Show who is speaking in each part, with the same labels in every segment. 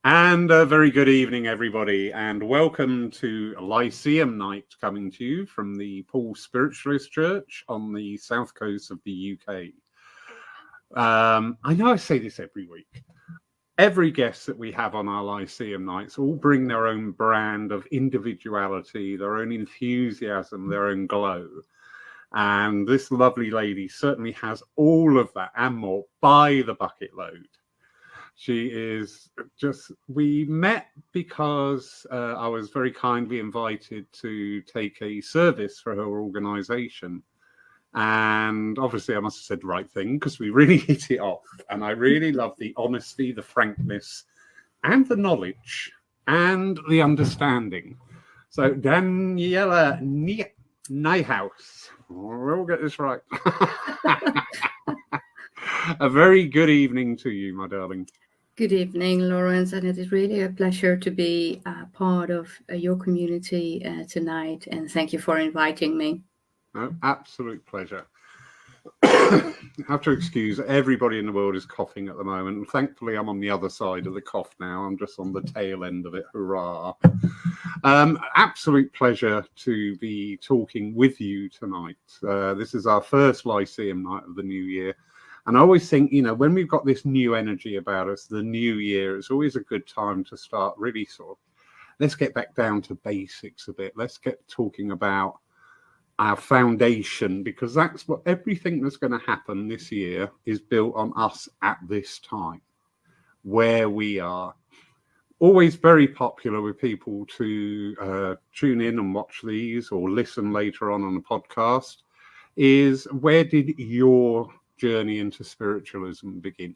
Speaker 1: And a very good evening, everybody, and welcome to Lyceum night, coming to you from the Paul Spiritualist Church on the south coast of the UK. I know I say this every week. Every guest that we have on our Lyceum nights all bring their own brand of individuality, their own enthusiasm, their own glow. And this lovely lady certainly has all of that and more by the bucket load. She is just, we met because I was very kindly invited to take a service for her organisation. And obviously I must have said the right thing because we really hit it off. And I really love the honesty, the frankness, and the knowledge, and the understanding. So Danielle Nijhuis, we'll get this right. A very good evening to you, my darling.
Speaker 2: Good evening, Lawrence, and it is really a pleasure to be part of your community tonight, and thank you for inviting me.
Speaker 1: No, absolute pleasure. I have to excuse, everybody in the world is coughing at the moment, and thankfully I'm on the other side of the cough now. I'm just on the tail end of it. Hurrah. Absolute pleasure to be talking with you tonight. This is our first Lyceum night of the new year. And I always think, you know, when we've got this new energy about us, the new year, it's always a good time to start really sort of, let's get back down to basics a bit. Let's get talking about our foundation, because that's what everything that's going to happen this year is built on us at this time, where we are. Always very popular with people to tune in and watch these or listen later on the podcast is, where did your journey into spiritualism begin?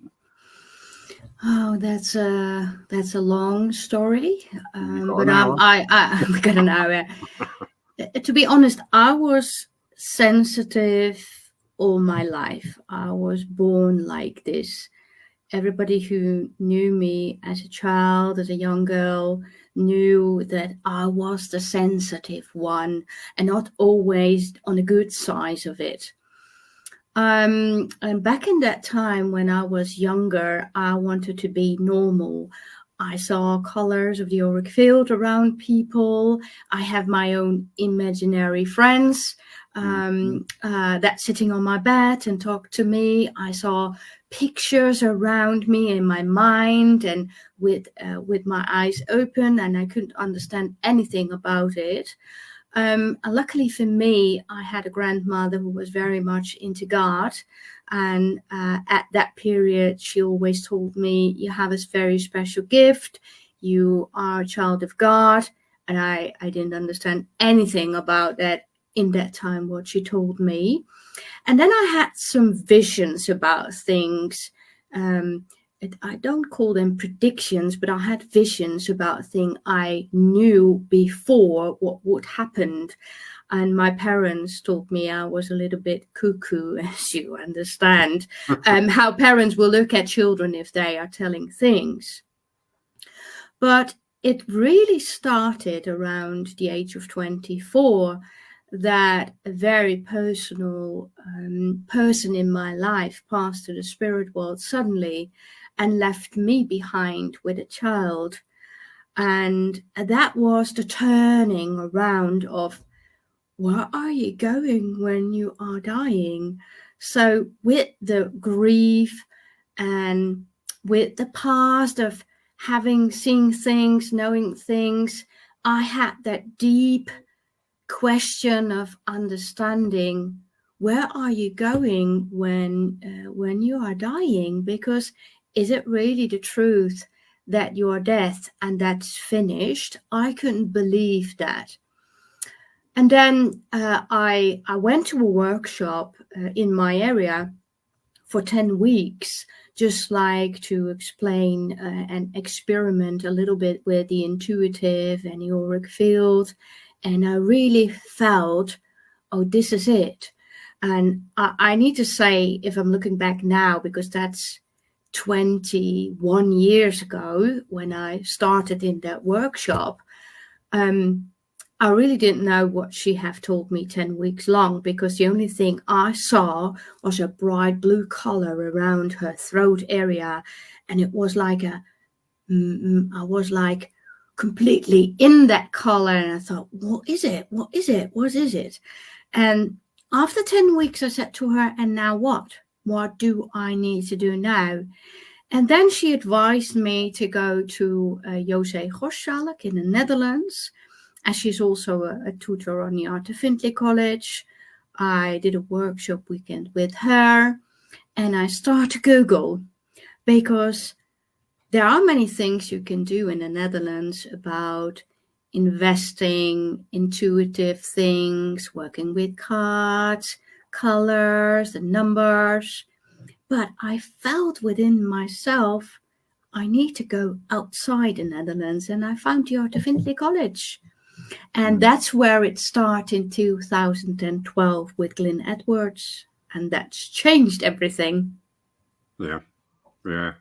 Speaker 2: Oh, that's a long story, but I've got an hour. To be honest, I was sensitive all my life. I was born like this. Everybody who knew me as a child, as a young girl, knew that I was the sensitive one, and not always on the good side of it. And back in that time when I was younger, I wanted to be normal. I saw colors of the auric field around people. I have my own imaginary friends that sitting on my bed and talk to me. I saw pictures around me in my mind and with my eyes open, and I couldn't understand anything about it. Luckily for me, I had a grandmother who was very much into God. And at that period, she always told me, you have a very special gift. You are a child of God. And I didn't understand anything about that in that time, what she told me. And then I had some visions about things. I don't call them predictions, but I had visions about things I knew before what would happen. And my parents told me I was a little bit cuckoo, as you understand, how parents will look at children if they are telling things. But it really started around the age of 24, that a very personal person in my life passed to the spirit world suddenly and left me behind with a child. And that was the turning around of, where are you going when you are dying? So with the grief and with the past of having seen things, knowing things, I had that deep question of understanding, where are you going when you are dying? Because is it really the truth that you are dead and that's finished? I couldn't believe that. And then I went to a workshop in my area for 10 weeks, just like to explain and experiment a little bit with the intuitive and the auric field. And I really felt, oh, this is it. And I need to say, if I'm looking back now, because that's 21 years ago when I started in that workshop, I really didn't know what she had told me 10 weeks long, because the only thing I saw was a bright blue color around her throat area. And it was like I was like completely in that color. And I thought, what is it? What is it? What is it? And after 10 weeks, I said to her, and now what? What do I need to do now? And then she advised me to go to José Goschalk in the Netherlands. And she's also a tutor on the Art of Findlay College. I did a workshop weekend with her. And I started Google, because there are many things you can do in the Netherlands about investing, intuitive things, working with cards, colors, and numbers. But I felt within myself, I need to go outside the Netherlands, and I found the Art of Findlay College. And that's where it started in 2012 with Glyn Edwards. And that's changed everything.
Speaker 1: Yeah.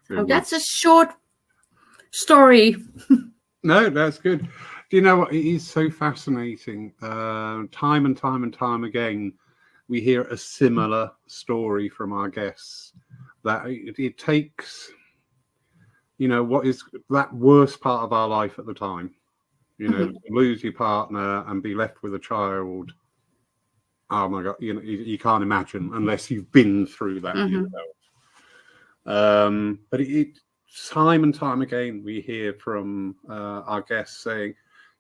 Speaker 2: So that's a short story.
Speaker 1: No, that's good. Do you know what? It is so fascinating. Time and time again, we hear a similar story from our guests, that it takes, what is that worst part of our life at the time, lose your partner and be left with a child. Oh my God, you can't imagine unless you've been through that yourself. But it time and time again, we hear from our guests saying,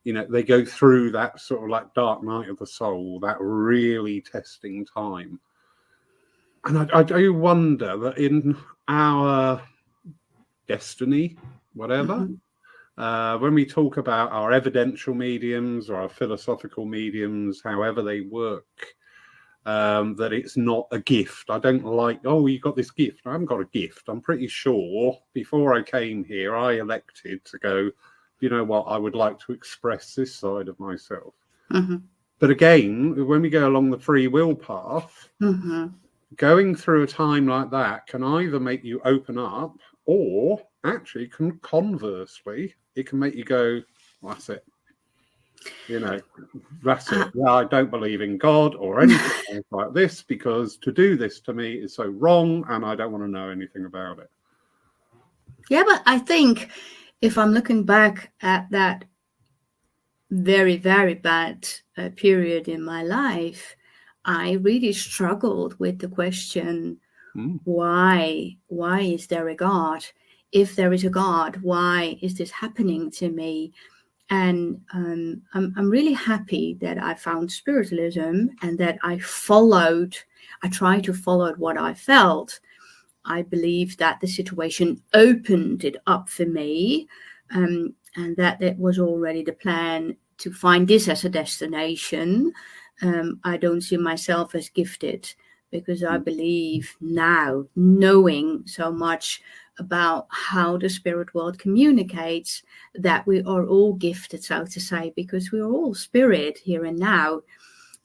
Speaker 1: they go through that sort of like dark night of the soul, that really testing time. And I do wonder that in our destiny, whatever, when we talk about our evidential mediums or our philosophical mediums, however they work, that it's not a gift. I don't like, oh, you got this gift. I haven't got a gift. I'm pretty sure before I came here, I elected to go, you know what, I would like to express this side of myself. But again, when we go along the free will path, going through a time like that can either make you open up, or actually conversely, it can make you go, well, that's it. That's it. Yeah, I don't believe in God or anything like this, because to do this to me is so wrong and I don't want to know anything about it.
Speaker 2: Yeah, but I think if I'm looking back at that very, very bad period in my life, I really struggled with the question, why is there a God? If there is a God, why is this happening to me? And I'm really happy that I found spiritualism and that I tried to follow what I felt. I believe that the situation opened it up for me, and that it was already the plan to find this as a destination. I don't see myself as gifted, because I believe now, knowing so much about how the spirit world communicates, that we are all gifted, so to say, because we are all spirit here and now,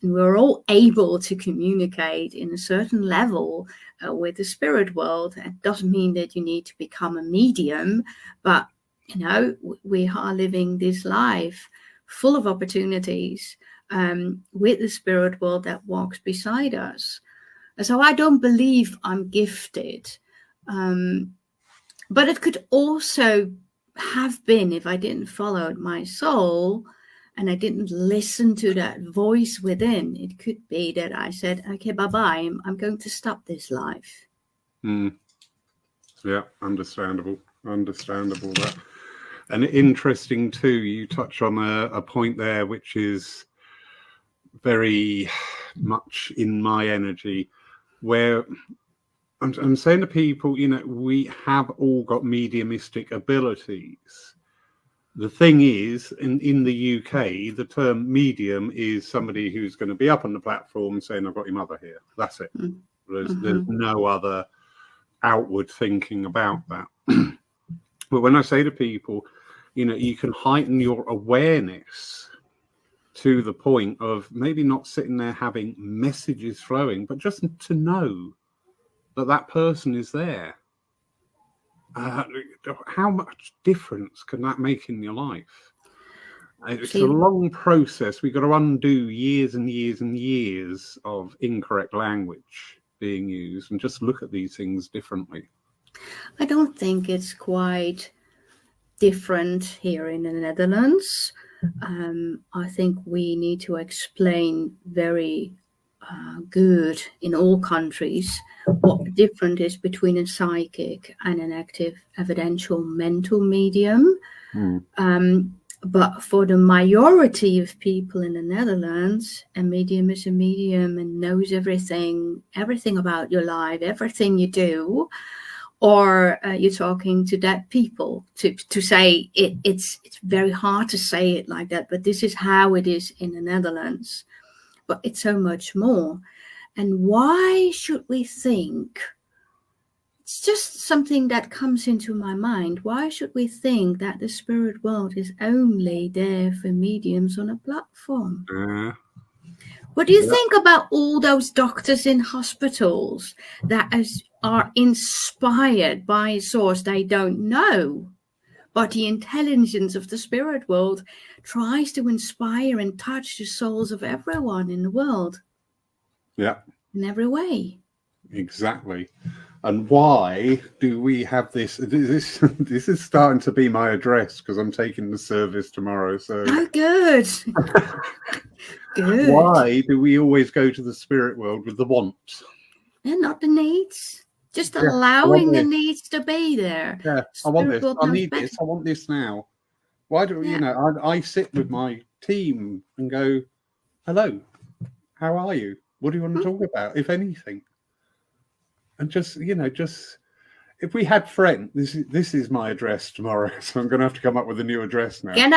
Speaker 2: and we're all able to communicate in a certain level with the spirit world. It doesn't mean that you need to become a medium, but we are living this life full of opportunities with the spirit world that walks beside us. And so I don't believe I'm gifted. But it could also have been, if I didn't follow my soul and I didn't listen to that voice within, it could be that I said, okay, bye-bye, I'm going to stop this life.
Speaker 1: Yeah, understandable that. And interesting too, you touch on a point there which is very much in my energy, where I'm saying to people, we have all got mediumistic abilities. The thing is, in the UK, the term medium is somebody who's going to be up on the platform saying, I've got your mother here. That's it. There's no other outward thinking about that. But when I say to people, you can heighten your awareness to the point of maybe not sitting there having messages flowing, but just to know that person is there. How much difference can that make in your life? It's a long process. We've got to undo years and years and years of incorrect language being used and just look at these things differently.
Speaker 2: I don't think it's quite different here in the Netherlands. I think we need to explain very good in all countries what the difference is between a psychic and an active evidential mental medium. But for the majority of people in the Netherlands, a medium is a medium and knows everything about your life, everything you do. Or you're talking to dead people. To say it's very hard to say it like that, but this is how it is in the Netherlands. But it's so much more. And why should we think? It's just something that comes into my mind. Why should we think that the spirit world is only there for mediums on a platform? What do you think about all those doctors in hospitals that are inspired by a source they don't know? But the intelligence of the spirit world tries to inspire and touch the souls of everyone in the world.
Speaker 1: Yeah.
Speaker 2: In every way. Exactly.
Speaker 1: And why do we have this? This is starting to be my address because I'm taking the service tomorrow. So
Speaker 2: good. Good.
Speaker 1: Why do we always go to the spirit world with the wants?
Speaker 2: And not the needs. Just allowing the needs to be there.
Speaker 1: Yeah, I want this. I need this. I want this now. Why do I sit with my team and go, hello, how are you? What do you want to talk about, if anything? And just if we had friends, this is my address tomorrow, so I'm going to have to come up with a new address now.
Speaker 2: Can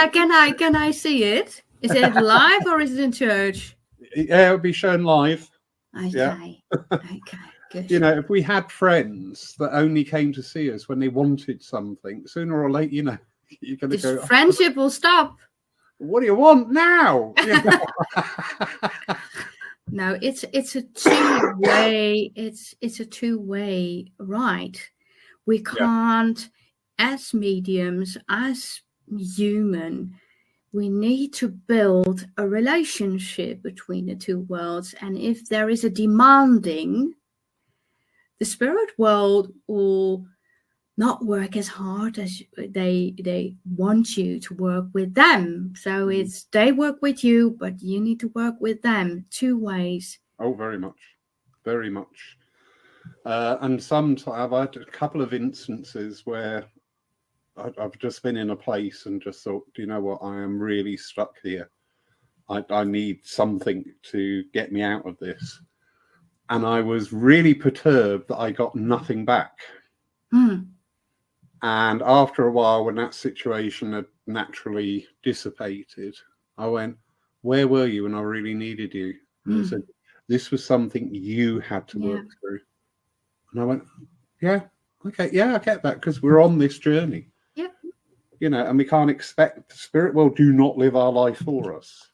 Speaker 2: I see it? Is it live or is it in church?
Speaker 1: Yeah, it'll be shown live.
Speaker 2: Okay. Yeah. Okay. Good.
Speaker 1: If we had friends that only came to see us when they wanted something, sooner or later, you're going to go.
Speaker 2: Friendship will stop.
Speaker 1: What do you want now?
Speaker 2: No, it's a two-way. It's a two-way right. We can't, as mediums, as human, we need to build a relationship between the two worlds. And if there is a demanding, the spirit world will not work as hard as they want you to work with them. So it's they work with you, but you need to work with them. Two ways.
Speaker 1: Oh, very much. Very much. And sometimes I've had a couple of instances where I've just been in a place and just thought, do you know what? I am really stuck here. I need something to get me out of this. And I was really perturbed that I got nothing back. And after a while, when that situation had naturally dissipated, I went, where were you when I really needed you? And they said, this was something you had to work through. And I went, yeah, okay, yeah, I get that, because we're on this journey.
Speaker 2: Yeah.
Speaker 1: And we can't expect the spirit world do not live our life for us.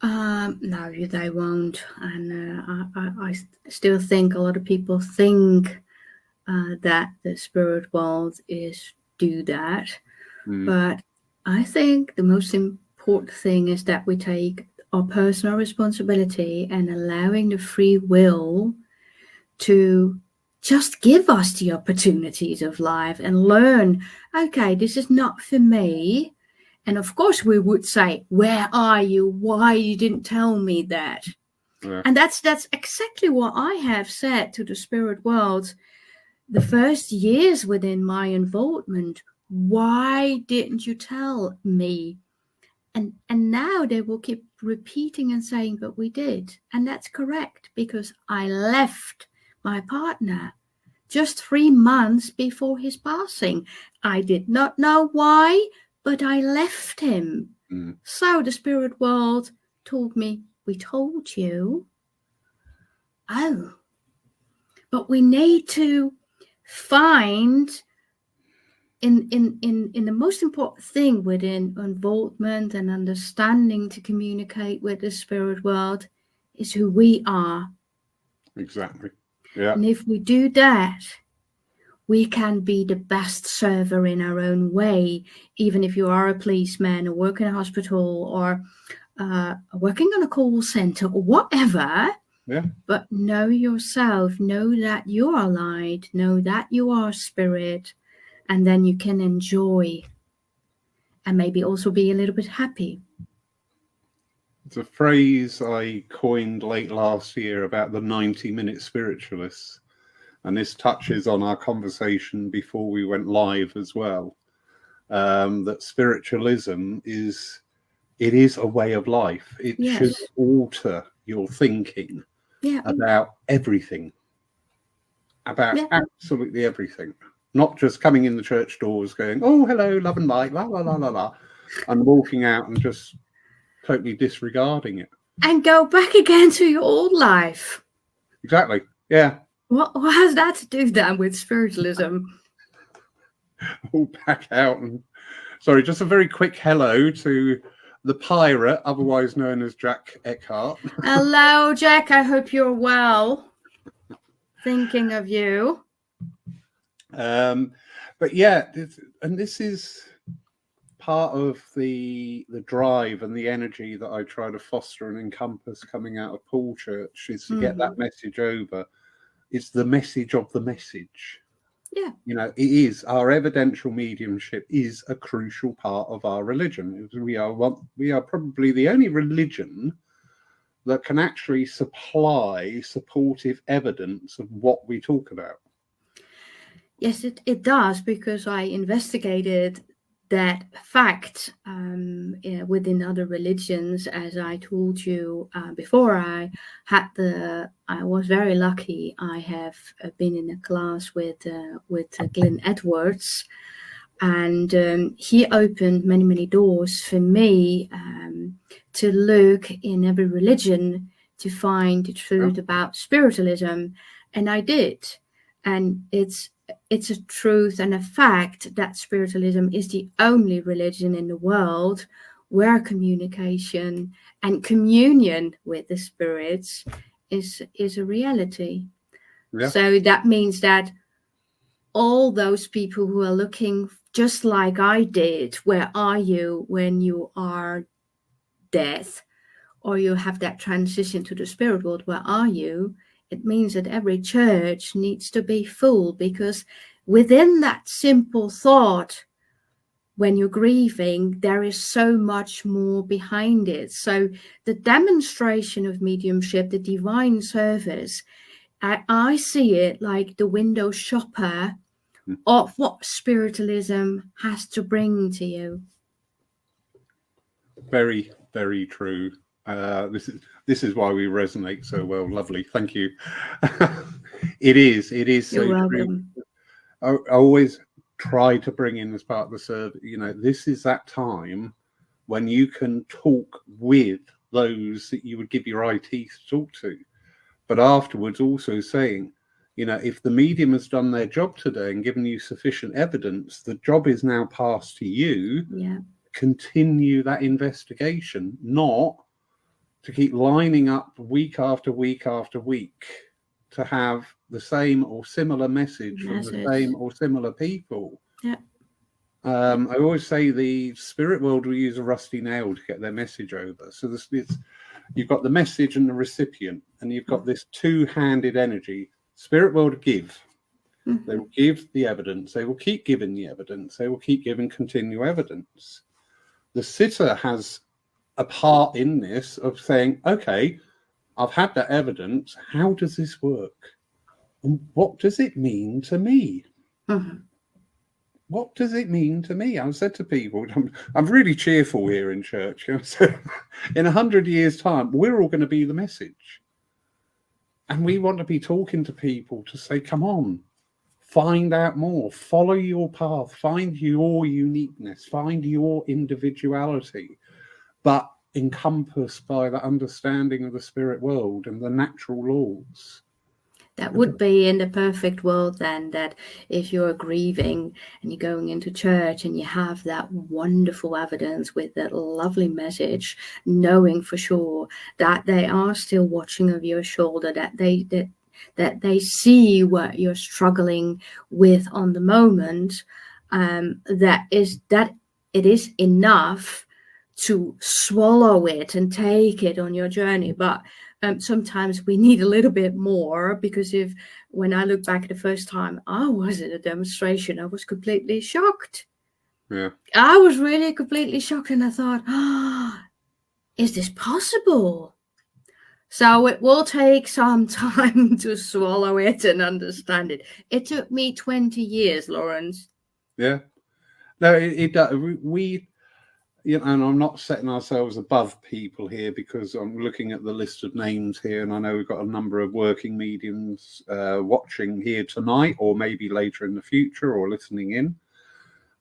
Speaker 2: No, they won't. And I still think a lot of people think that the spirit world is do that. But I think the most important thing is that we take our personal responsibility and allowing the free will to just give us the opportunities of life and learn, okay, this is not for me. And of course we would say, where are you? Why you didn't tell me that? Yeah. And that's exactly what I have said to the spirit world the first years within my involvement. Why didn't you tell me? And now they will keep repeating and saying, but we did. And that's correct, because I left my partner just 3 months before his passing. I did not know why, but I left him. So the spirit world told me, we told you. Oh, but we need to find in the most important thing within involvement and understanding to communicate with the spirit world is who we are.
Speaker 1: Exactly. Yeah.
Speaker 2: And if we do that, we can be the best server in our own way, even if you are a policeman or work in a hospital or working on a call center or whatever.
Speaker 1: Yeah.
Speaker 2: But know yourself, know that you are light, know that you are spirit, and then you can enjoy and maybe also be a little bit happy.
Speaker 1: It's a phrase I coined late last year about the 90-minute spiritualists. And this touches on our conversation before we went live as well. That spiritualism is a way of life. It should alter your thinking about everything, about absolutely everything. Not just coming in the church doors going, oh, hello, love and light, la, la, la, la, la, and walking out and just totally disregarding it.
Speaker 2: And go back again to your old life.
Speaker 1: Exactly, yeah.
Speaker 2: What has that to do then with spiritualism?
Speaker 1: All back out. And sorry, just a very quick hello to the pirate, otherwise known as Jack Eckhart.
Speaker 2: Hello, Jack. I hope you're well. Thinking of you.
Speaker 1: But yeah, this is part of the drive and the energy that I try to foster and encompass coming out of Paul Church, is to get that message over. It's the message of the message.
Speaker 2: Yeah.
Speaker 1: You know, it is, our evidential mediumship is a crucial part of our religion. We are probably the only religion that can actually supply supportive evidence of what we talk about.
Speaker 2: Yes, it does, because I investigated that fact within other religions. As I told you before, I was very lucky. I have been in a class with Glenn Edwards, and he opened many doors for me to look in every religion to find the truth about spiritualism, and I did. And it's a truth and a fact that spiritualism is the only religion in the world where communication and communion with the spirits is a reality. Yeah. So that means that all those people who are looking just like I did, where are you when you are dead, or you have that transition to the spirit world, where are you? It means that every church needs to be full, because within that simple thought, when you're grieving, there is so much more behind it. So the demonstration of mediumship, the divine service, I see it like the window shopper of what spiritualism has to bring to you.
Speaker 1: Very, very true. This is why we resonate so well. Lovely, thank you. It is so true. I always try to bring in as part of the service, you know, this is that time when you can talk with those that you would give your eye teeth to talk to, but afterwards also saying, you know, if the medium has done their job today and given you sufficient evidence, the job is now passed to you.
Speaker 2: Yeah.
Speaker 1: Continue that investigation, not to keep lining up week after week after week to have the same or similar message from the same or similar people.
Speaker 2: Yeah.
Speaker 1: I always say the spirit world will use a rusty nail to get their message over. So you've got the message and the recipient, and you've got this two-handed energy. Spirit world give. Mm-hmm. They will give the evidence. They will keep giving the evidence. They will keep giving continual evidence. The sitter has a part in this of saying, okay, I've had that evidence. How does this work? And what does it mean to me?
Speaker 2: Mm-hmm.
Speaker 1: What does it mean to me? I've said to people, I'm really cheerful here in church. You know, so in 100 years' time, we're all going to be the message. And we want to be talking to people to say, come on, find out more, follow your path, find your uniqueness, find your individuality, but encompassed by the understanding of the spirit world and the natural laws.
Speaker 2: That would be in the perfect world then, that if you're grieving and you're going into church and you have that wonderful evidence with that lovely message, knowing for sure that they are still watching over your shoulder, that that they see what you're struggling with on the moment, that it is enough to swallow it and take it on your journey. But sometimes we need a little bit more, because when I look back at the first time I was at a demonstration, I was completely shocked.
Speaker 1: Yeah.
Speaker 2: I was really completely shocked, and I thought, is this possible? So it will take some time to swallow it and understand it. It took me 20 years, Lawrence.
Speaker 1: Yeah. No, it does. We, and I'm not setting ourselves above people here, because I'm looking at the list of names here, and I know we've got a number of working mediums watching here tonight, or maybe later in the future, or listening in.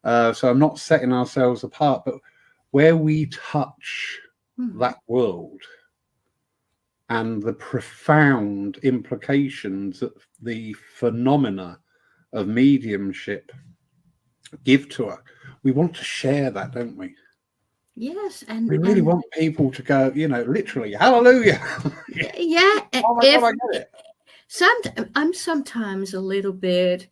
Speaker 1: So I'm not setting ourselves apart, but where we touch that world and the profound implications that the phenomena of mediumship give to us, we want to share that, don't we?
Speaker 2: Yes, and
Speaker 1: we really want people to go, literally, hallelujah.
Speaker 2: Yeah.
Speaker 1: Oh my God, I get it.
Speaker 2: I'm sometimes a little bit,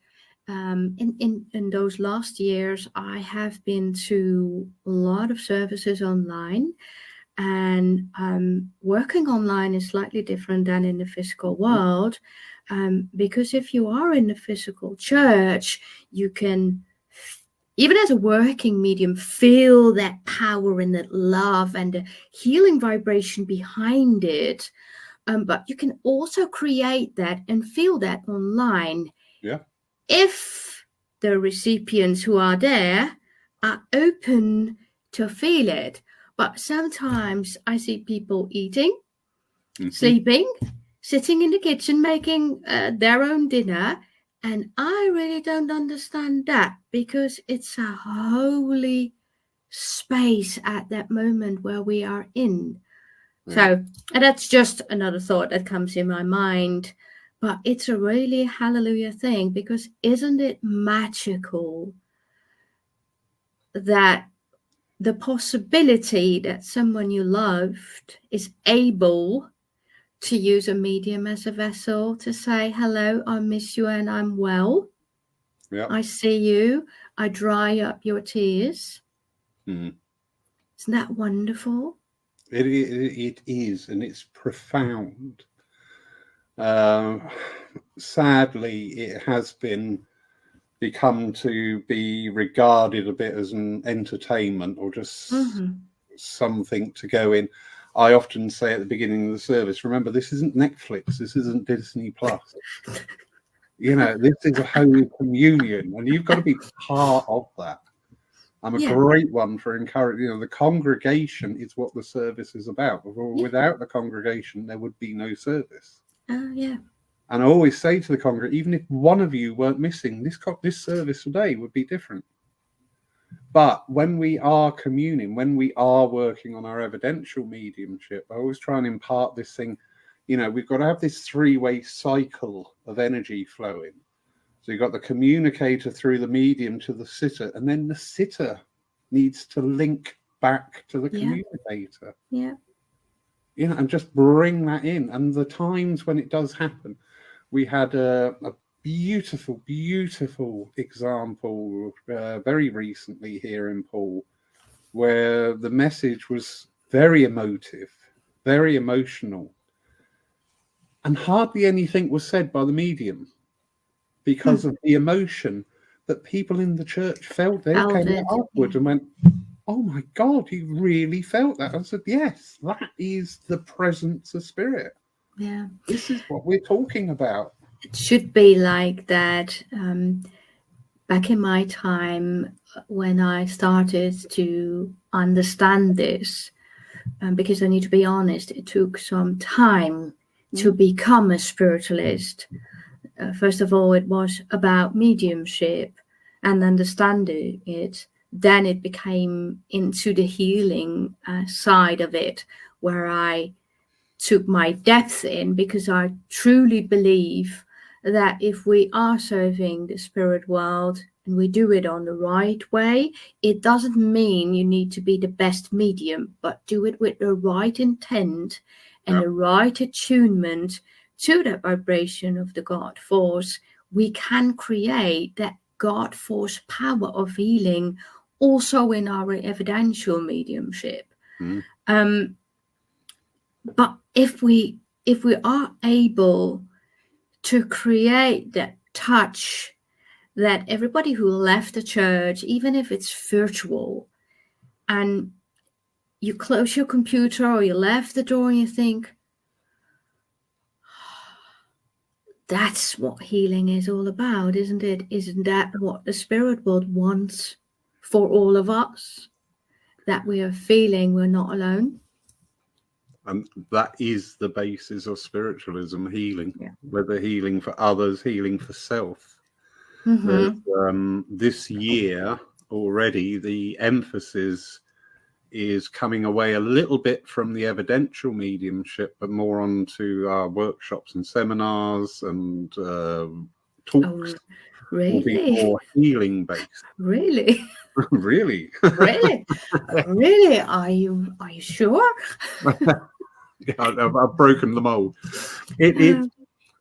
Speaker 2: in those last years, I have been to a lot of services online, and working online is slightly different than in the physical world, because if you are in the physical church, you can, even as a working medium, feel that power and that love and the healing vibration behind it. But you can also create that and feel that online.
Speaker 1: Yeah.
Speaker 2: If the recipients who are there are open to feel it. But sometimes I see people eating, sleeping, sitting in the kitchen, making their own dinner. And I really don't understand that, because it's a holy space at that moment where we are in. Yeah. So, and that's just another thought that comes in my mind. But it's a really hallelujah thing, because isn't it magical that the possibility that someone you loved is able to use a medium as a vessel to say, hello, I miss you and I'm well. Yeah. I see you. I dry up your tears. Isn't that wonderful?
Speaker 1: It is, and it's profound. Sadly, it has become to be regarded a bit as an entertainment, or just something to go in. I often say at the beginning of the service, remember, this isn't Netflix, this isn't Disney Plus. This is a Holy Communion, and you've got to be part of that. I'm a great one for encouraging. The congregation is what the service is about. Without the congregation, there would be no service.
Speaker 2: Yeah.
Speaker 1: And I always say to the congregation, even if one of you weren't missing, this service today would be different. But when we are communing, when we are working on our evidential mediumship, I always try and impart this thing. We've got to have this three-way cycle of energy flowing. So you've got the communicator through the medium to the sitter, and then the sitter needs to link back to the communicator.
Speaker 2: Yeah.
Speaker 1: And just bring that in. And the times when it does happen, we had a beautiful, beautiful example very recently here in Poole, where the message was very emotive, very emotional, and hardly anything was said by the medium, because of the emotion that people in the church felt. They came afterwards and went, oh my God, you really felt that? I said, yes, that is the presence of spirit.
Speaker 2: Yeah.
Speaker 1: This is what we're talking about.
Speaker 2: It should be like that. Back in my time, when I started to understand this, because I need to be honest, it took some time to become a spiritualist. First of all, it was about mediumship and understanding it. Then it became into the healing side of it, where I took my depth in, because I truly believe that if we are serving the spirit world and we do it on the right way, it doesn't mean you need to be the best medium, but do it with the right intent and the right attunement to that vibration of the God force, we can create that God force power of healing also in our evidential mediumship. But if we are able to create that touch that everybody who left the church, even if it's virtual, and you close your computer or you left the door and you think, that's what healing is all about, isn't it? Isn't that what the spirit world wants for all of us? That we are feeling we're not alone.
Speaker 1: And that is the basis of spiritualism, healing,
Speaker 2: Yeah.
Speaker 1: whether healing for others, healing for self. This year already, the emphasis is coming away a little bit from the evidential mediumship, but more onto workshops and seminars and talks.
Speaker 2: Really?
Speaker 1: Will be more healing based.
Speaker 2: Really?
Speaker 1: Really?
Speaker 2: Really? Really? Are you sure?
Speaker 1: Yeah, I've broken the mold.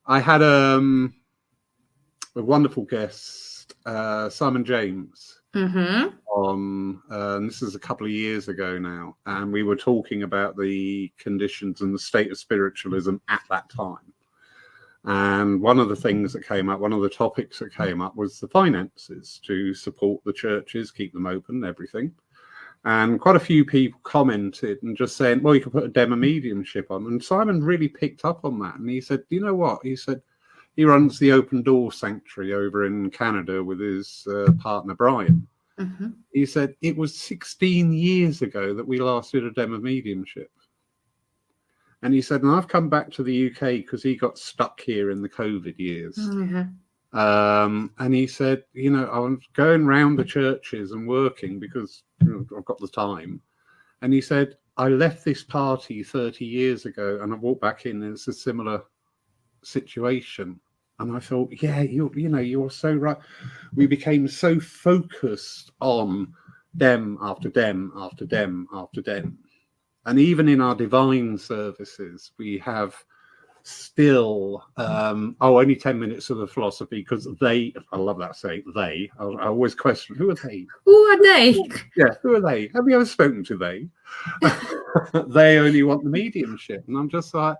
Speaker 1: I had a wonderful guest, Simon James, on, and this is a couple of years ago now, and we were talking about the conditions and the state of spiritualism at that time. And one of the things that came up, one of the topics that came up was the finances to support the churches, keep them open, everything. And quite a few people commented and just saying, well, you could put a demo mediumship on. And Simon really picked up on that. And he said, you know what? He said, he runs the Open Door Sanctuary over in Canada with his partner, Brian. He said, it was 16 years ago that we last did a demo mediumship. And he said, and I've come back to the UK because he got stuck here in the COVID years. And he said, you know, I was going around the churches and working because I've got the time. And he said, I left this party 30 years ago and I walked back in and it's a similar situation. And I thought, yeah, you're so right. We became so focused on dem after dem after dem after dem. And even in our divine services, we have still, only 10 minutes of the philosophy, because they, I love that saying, they, I always question, who are they?
Speaker 2: Who are they?
Speaker 1: Yeah, who are they? Have you ever spoken to they? They only want the mediumship. And I'm just like,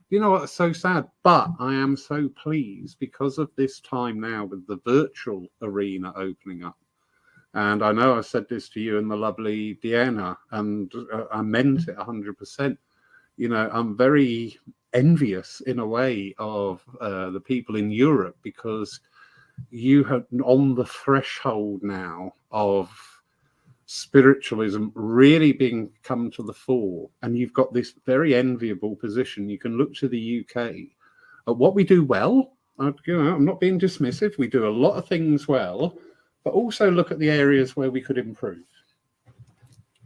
Speaker 1: you know what, it's so sad. But I am so pleased because of this time now with the virtual arena opening up. And I know I said this to you and the lovely Deanna, and I meant it 100%. You know, I'm very envious in a way of the people in Europe, because you have on the threshold now of spiritualism really being come to the fore. And you've got this very enviable position. You can look to the UK at what we do well. I'm not being dismissive. We do a lot of things well. But also look at the areas where we could improve.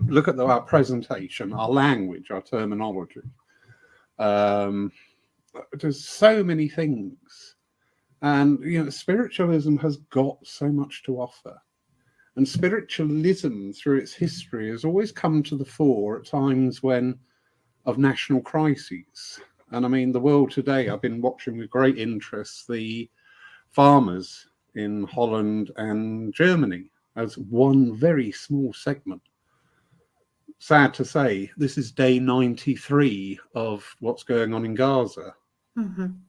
Speaker 1: Look at our presentation, our language, our terminology. There's so many things. And, you know, spiritualism has got so much to offer. And spiritualism, through its history, has always come to the fore at times of national crises. And I mean, the world today, I've been watching with great interest the farmers in Holland and Germany as one very small segment. Sad to say, this is day 93 of what's going on in Gaza.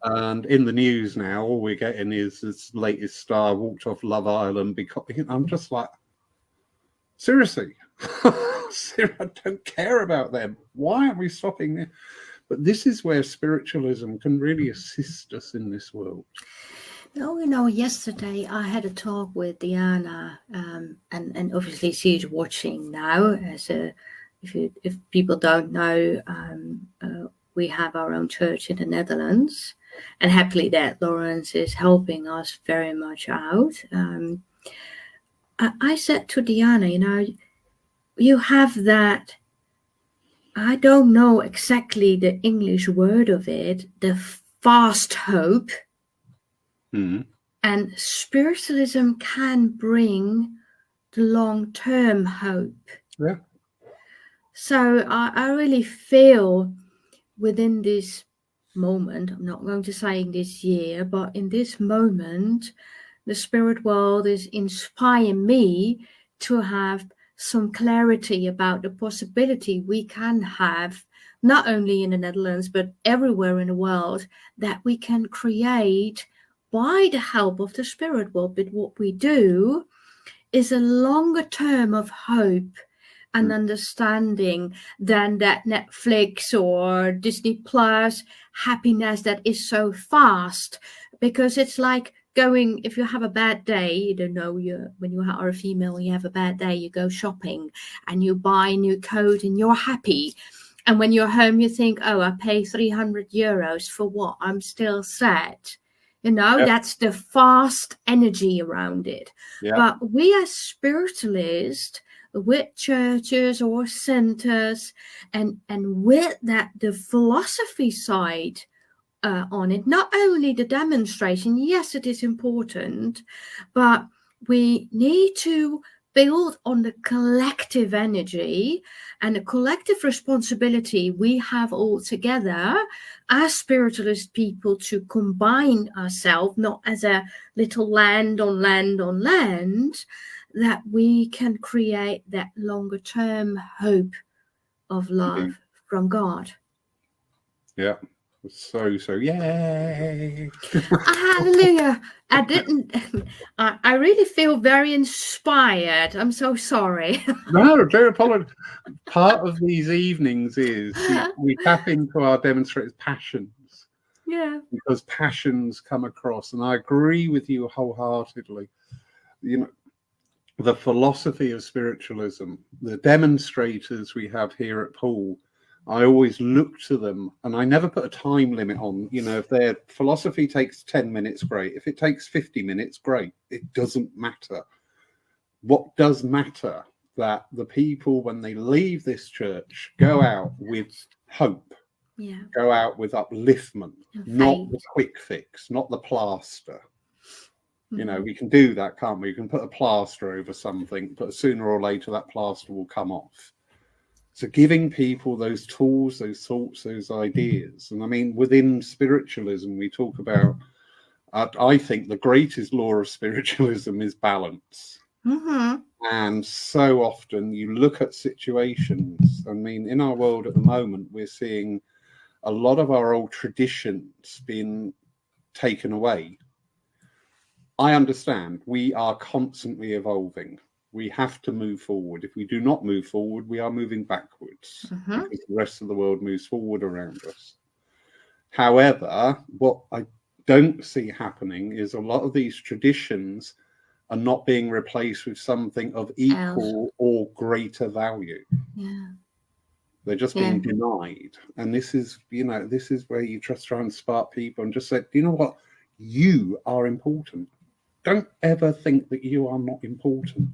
Speaker 1: And in the news now, all we're getting is this latest star walked off Love Island, because I'm just like, seriously, I don't care about them. Why aren't we stopping this? But this is where spiritualism can really assist us in this world.
Speaker 2: Oh, you know, yesterday I had a talk with Diana, and obviously she's watching now. If people don't know, we have our own church in the Netherlands, and happily that Lawrence is helping us very much out. I said to Diana, you know, you have that, I don't know exactly the English word of it, the fast hope. And spiritualism can bring the long-term hope.
Speaker 1: Yeah.
Speaker 2: So I really feel within this moment, I'm not going to say in this year, but in this moment, the spirit world is inspiring me to have some clarity about the possibility we can have, not only in the Netherlands, but everywhere in the world, that we can create by the help of the spirit world. But what we do is a longer term of hope and understanding than that Netflix or Disney Plus happiness that is so fast. Because it's like going, if you have a bad day, you don't know, when you are a female, you have a bad day, you go shopping and you buy a new coat and you're happy. And when you're home, you think, oh, I pay 300 euros for what? I'm still sad. You know, that's the fast energy around it. Yep. But we as spiritualists, with churches or centers, and with that, the philosophy side on it, not only the demonstration, yes, it is important, but we need to build on the collective energy and the collective responsibility we have all together as spiritualist people to combine ourselves, not as a little land on land on land, that we can create that longer term hope of love from God.
Speaker 1: Yeah. So yay.
Speaker 2: Hallelujah. I really feel very inspired. I'm so sorry.
Speaker 1: No, don't apologize. Part of these evenings is we tap into our demonstrators' passions.
Speaker 2: Yeah.
Speaker 1: Because passions come across, and I agree with you wholeheartedly. You know, the philosophy of spiritualism, the demonstrators we have here at Poole, I always look to them, and I never put a time limit on. You know, if their philosophy takes 10 minutes, great. If it takes 50 minutes, great. It doesn't matter. What does matter, that the people, when they leave this church, go out with hope, go out with upliftment, not the quick fix, not the plaster. You know, we can do that, can't we? You can put a plaster over something, but sooner or later that plaster will come off. So giving people those tools, those thoughts, those ideas. And I mean, within spiritualism, we talk about, I think the greatest law of spiritualism is balance.
Speaker 2: Mm-hmm.
Speaker 1: And so often you look at situations, I mean, in our world at the moment, we're seeing a lot of our old traditions being taken away. I understand we are constantly evolving. We have to move forward. If we do not move forward, we are moving backwards because the rest of the world moves forward around us. However, what I don't see happening is a lot of these traditions are not being replaced with something of equal or greater value.
Speaker 2: Yeah.
Speaker 1: They're just being denied. And this is, you know, this is where you just try and spark people and just say, you know what? You are important. Don't ever think that you are not important.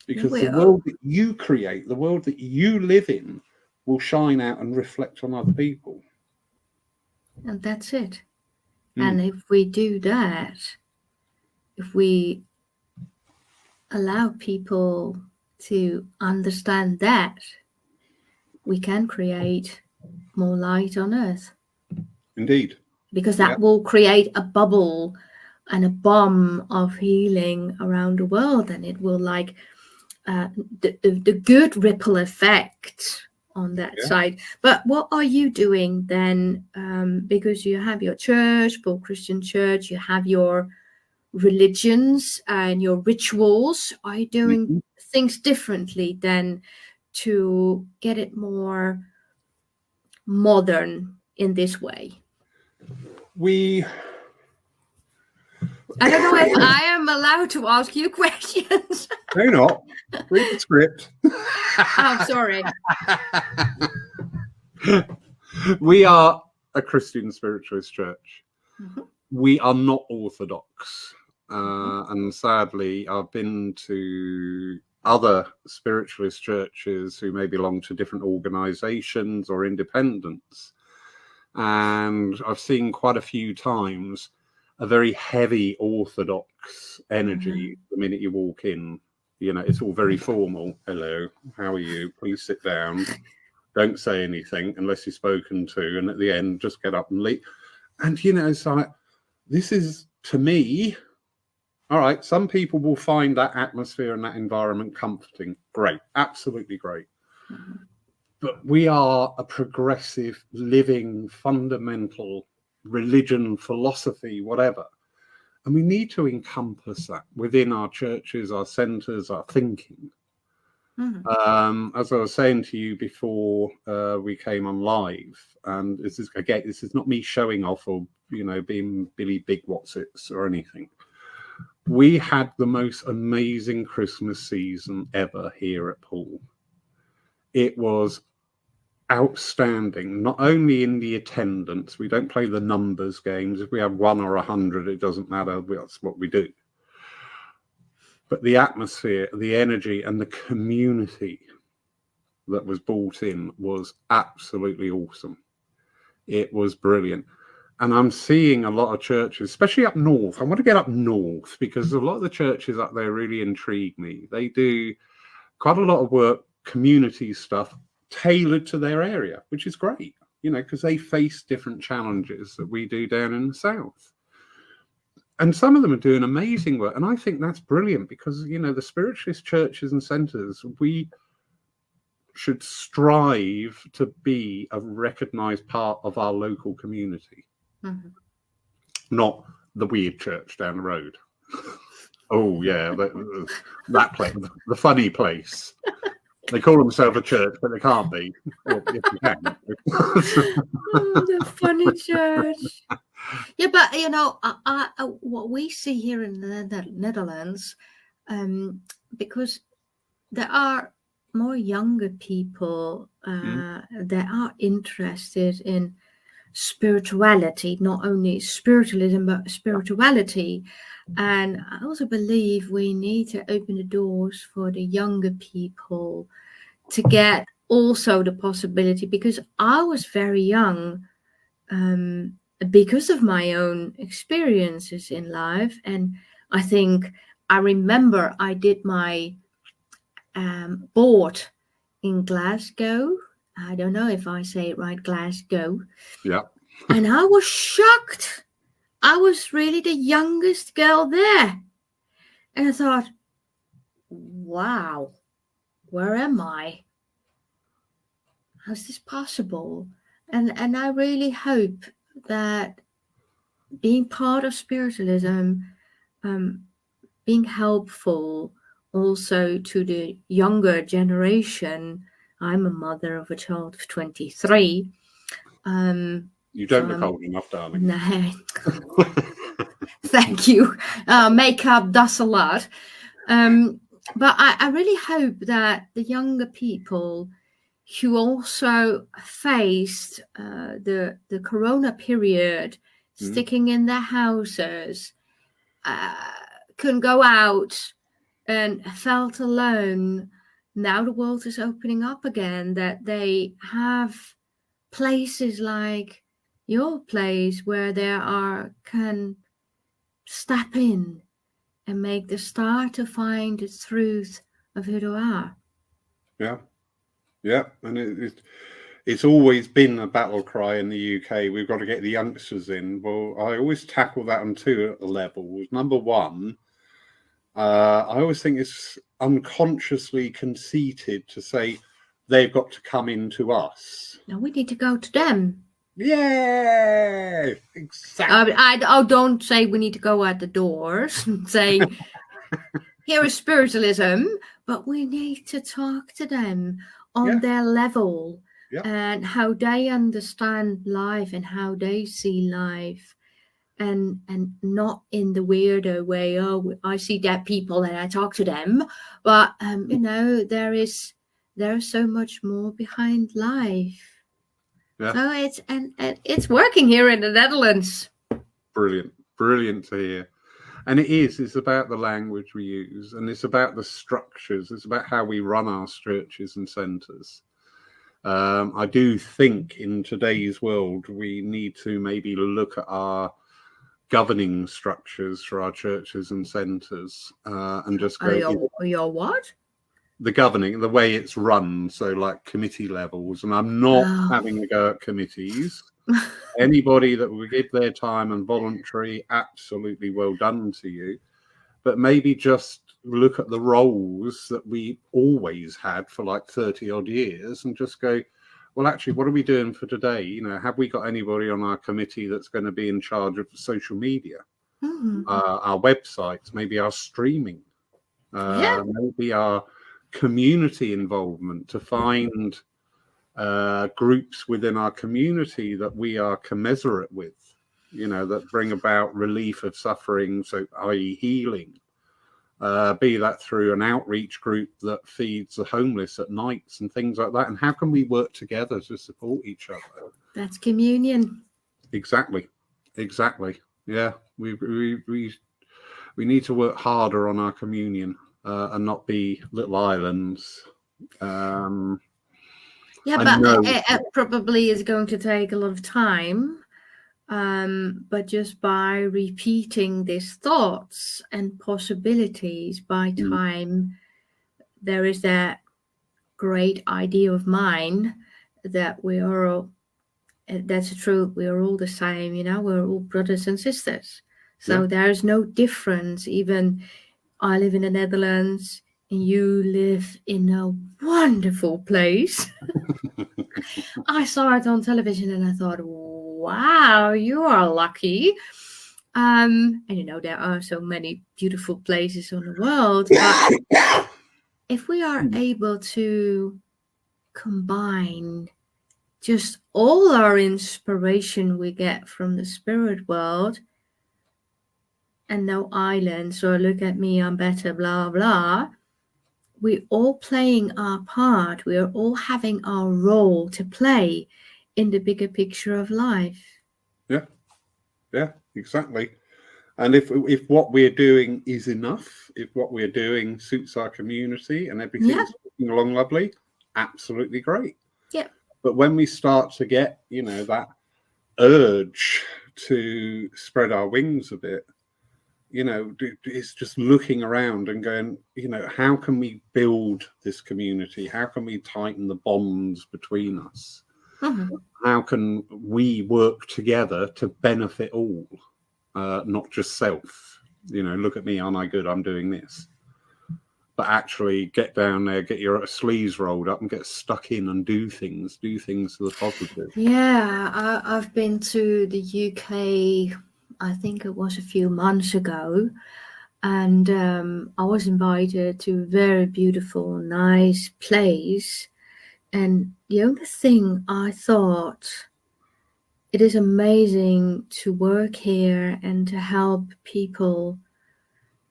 Speaker 1: Because the world that you create, the world that you live in, will shine out and reflect on other people.
Speaker 2: And that's it. And if we do that, if we allow people to understand that, we can create more light on earth.
Speaker 1: Indeed.
Speaker 2: Because that will create a bubble and a bomb of healing around the world, and it will like the good ripple effect on that side. But what are you doing then? Because you have your church, Poole Christian Church, you have your religions and your rituals. Are you doing things differently then to get it more modern in this way? I don't know if I am allowed to ask you questions.
Speaker 1: No, you're not. Read the script.
Speaker 2: I'm sorry.
Speaker 1: We are a Christian spiritualist church. We are not orthodox. And sadly, I've been to other spiritualist churches who may belong to different organizations or independents. And I've seen quite a few times a very heavy orthodox energy the minute you walk in. You know, it's all very formal. Hello, how are you? Please sit down. Don't say anything unless you're spoken to, and at the end, just get up and leave. And, you know, it's like, this is, to me, all right, some people will find that atmosphere and that environment comforting. Great, absolutely great. But we are a progressive, living, fundamental religion, philosophy, whatever. And we need to encompass that within our churches, our centres, our thinking. As I was saying to you before we came on live, and this is not me showing off or, you know, being Billy Big Watsits or anything. We had the most amazing Christmas season ever here at Poole. It was outstanding, not only in the attendance. We don't play the numbers games. If we have 1 or 100, it doesn't matter. That's what we do. But the atmosphere, the energy, and the community that was brought in was absolutely awesome. It was brilliant. And I'm seeing a lot of churches, especially up north. I want to get up north because a lot of the churches up there really intrigue me. They do quite a lot of work, community stuff, tailored to their area, which is great, you know, because they face different challenges that we do down in the south. And some of them are doing amazing work. And I think that's brilliant because, you know, the spiritualist churches and centres, we should strive to be a recognised part of our local community, not the weird church down the road. Oh, yeah, that place, the funny place. They call themselves a church, but they can't be. Well, yes, they can.
Speaker 2: The funny church. Yeah, but, you know, what we see here in the Netherlands, because there are more younger people that are interested in spirituality, not only spiritualism, but spirituality. And I also believe we need to open the doors for the younger people to get also the possibility, because I was very young because of my own experiences in life. And I think I remember I did my board in Glasgow. I don't know if I say it right, Glasgow.
Speaker 1: Yeah.
Speaker 2: And I was shocked. I was really the youngest girl there. And I thought, wow, where am I? How's this possible? And I really hope that being part of spiritualism, being helpful also to the younger generation. I'm a mother of a child of 23.
Speaker 1: You don't look old enough, darling.
Speaker 2: No. Thank you. Makeup does a lot. But I really hope that the younger people who also faced the corona period, sticking in their houses, couldn't go out and felt alone. Now the world is opening up again, that they have places like your place where can step in and make the start to find the truth of who they are.
Speaker 1: Yeah, and it's always been a battle cry in the UK. We've got to get the youngsters in. Well, I always tackle that on two levels. Number one, I always think it's unconsciously conceited to say they've got to come into us.
Speaker 2: No, we need to go to them.
Speaker 1: Yeah, exactly.
Speaker 2: I don't say we need to go at the doors and say, here is spiritualism, but we need to talk to them on their level and how they understand life and how they see life, and not in the weirdo way, oh, I see dead people and I talk to them, but you know, there is so much more behind life. So it's working here in the Netherlands.
Speaker 1: Brilliant to hear. And it's about the language we use, and it's about the structures. It's about how we run our churches and centres. I do think in today's world, we need to maybe look at our governing structures for our churches and centres and just go...
Speaker 2: Your what?
Speaker 1: the governing, the way it's run, so like committee levels, and I'm not having a go at committees. Anybody that will give their time and voluntary, absolutely well done to you. But maybe just look at the roles that we always had for like 30 odd years and just go, well, actually, what are we doing for today? You know, have we got anybody on our committee that's going to be in charge of social media, our websites, maybe our streaming, maybe our community involvement, to find groups within our community that we are commensurate with, you know, that bring about relief of suffering, so i.e. healing, be that through an outreach group that feeds the homeless at nights and things like that. And how can we work together to support each other?
Speaker 2: That's communion.
Speaker 1: Exactly. Yeah, we need to work harder on our communion and not be little islands.
Speaker 2: But it probably is going to take a lot of time. But just by repeating these thoughts and possibilities, by time there is that great idea of mine that we are all, that's the truth, we are all the same, you know, we're all brothers and sisters. So there's no difference. Even I live in the Netherlands and you live in a wonderful place. I saw it on television and I thought, wow, you are lucky. And you know, there are so many beautiful places on the world. But if we are able to combine just all our inspiration we get from the spirit world, and no islands or look at me, I'm better, blah, blah. We're all playing our part. We are all having our role to play in the bigger picture of life.
Speaker 1: Yeah, exactly. And if what we're doing is enough, if what we're doing suits our community and everything's moving along lovely, absolutely great.
Speaker 2: Yeah.
Speaker 1: But when we start to get, you know, that urge to spread our wings a bit, you know, it's just looking around and going, you know, how can we build this community? How can we tighten the bonds between us? How can we work together to benefit all, not just self? You know, look at me, am I good? I'm doing this. But actually get down there, get your sleeves rolled up and get stuck in and do things to the positive.
Speaker 2: Yeah, I've been to the UK, I think it was a few months ago, and I was invited to a very beautiful, nice place. And the only thing I thought, it is amazing to work here and to help people,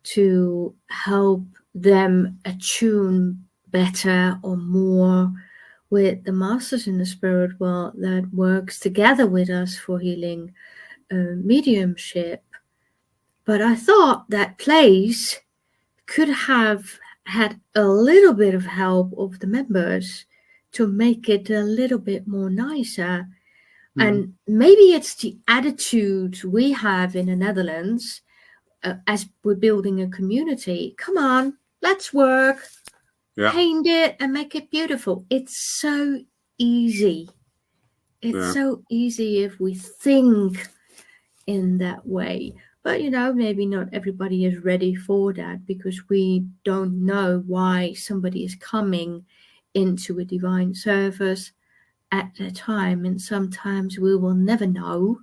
Speaker 2: to help them attune better or more with the masters in the spirit world that works together with us for healing mediumship. But I thought that place could have had a little bit of help of the members to make it a little bit more nicer. And maybe it's the attitude we have in the Netherlands as we're building a community. Come on, let's work, paint it and make it beautiful. It's so easy. It's so easy if we think in that way. But, you know, maybe not everybody is ready for that because we don't know why somebody is coming into a divine service at the time. And sometimes we will never know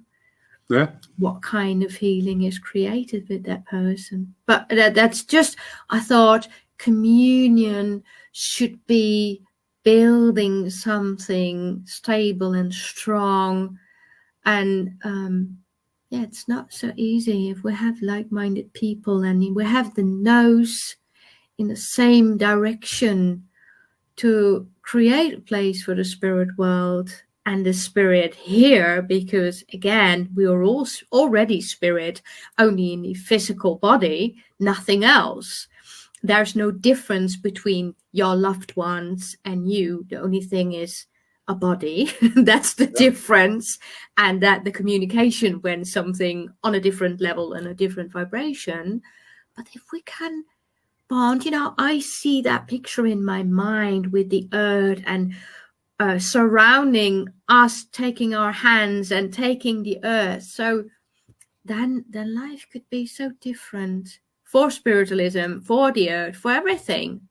Speaker 2: what kind of healing is created with that person. But that's just, I thought communion should be building something stable and strong. And it's not so easy if we have like-minded people and we have the nose in the same direction to create a place for the spirit world and the spirit here, because again, we are all already spirit, only in the physical body, nothing else. There's no difference between your loved ones and you. The only thing is a body. That's the difference. And that the communication went something on a different level and a different vibration. But if we can pond, I see that picture in my mind with the earth and surrounding us, taking our hands and taking the earth. So then life could be so different for spiritualism, for the earth, for everything.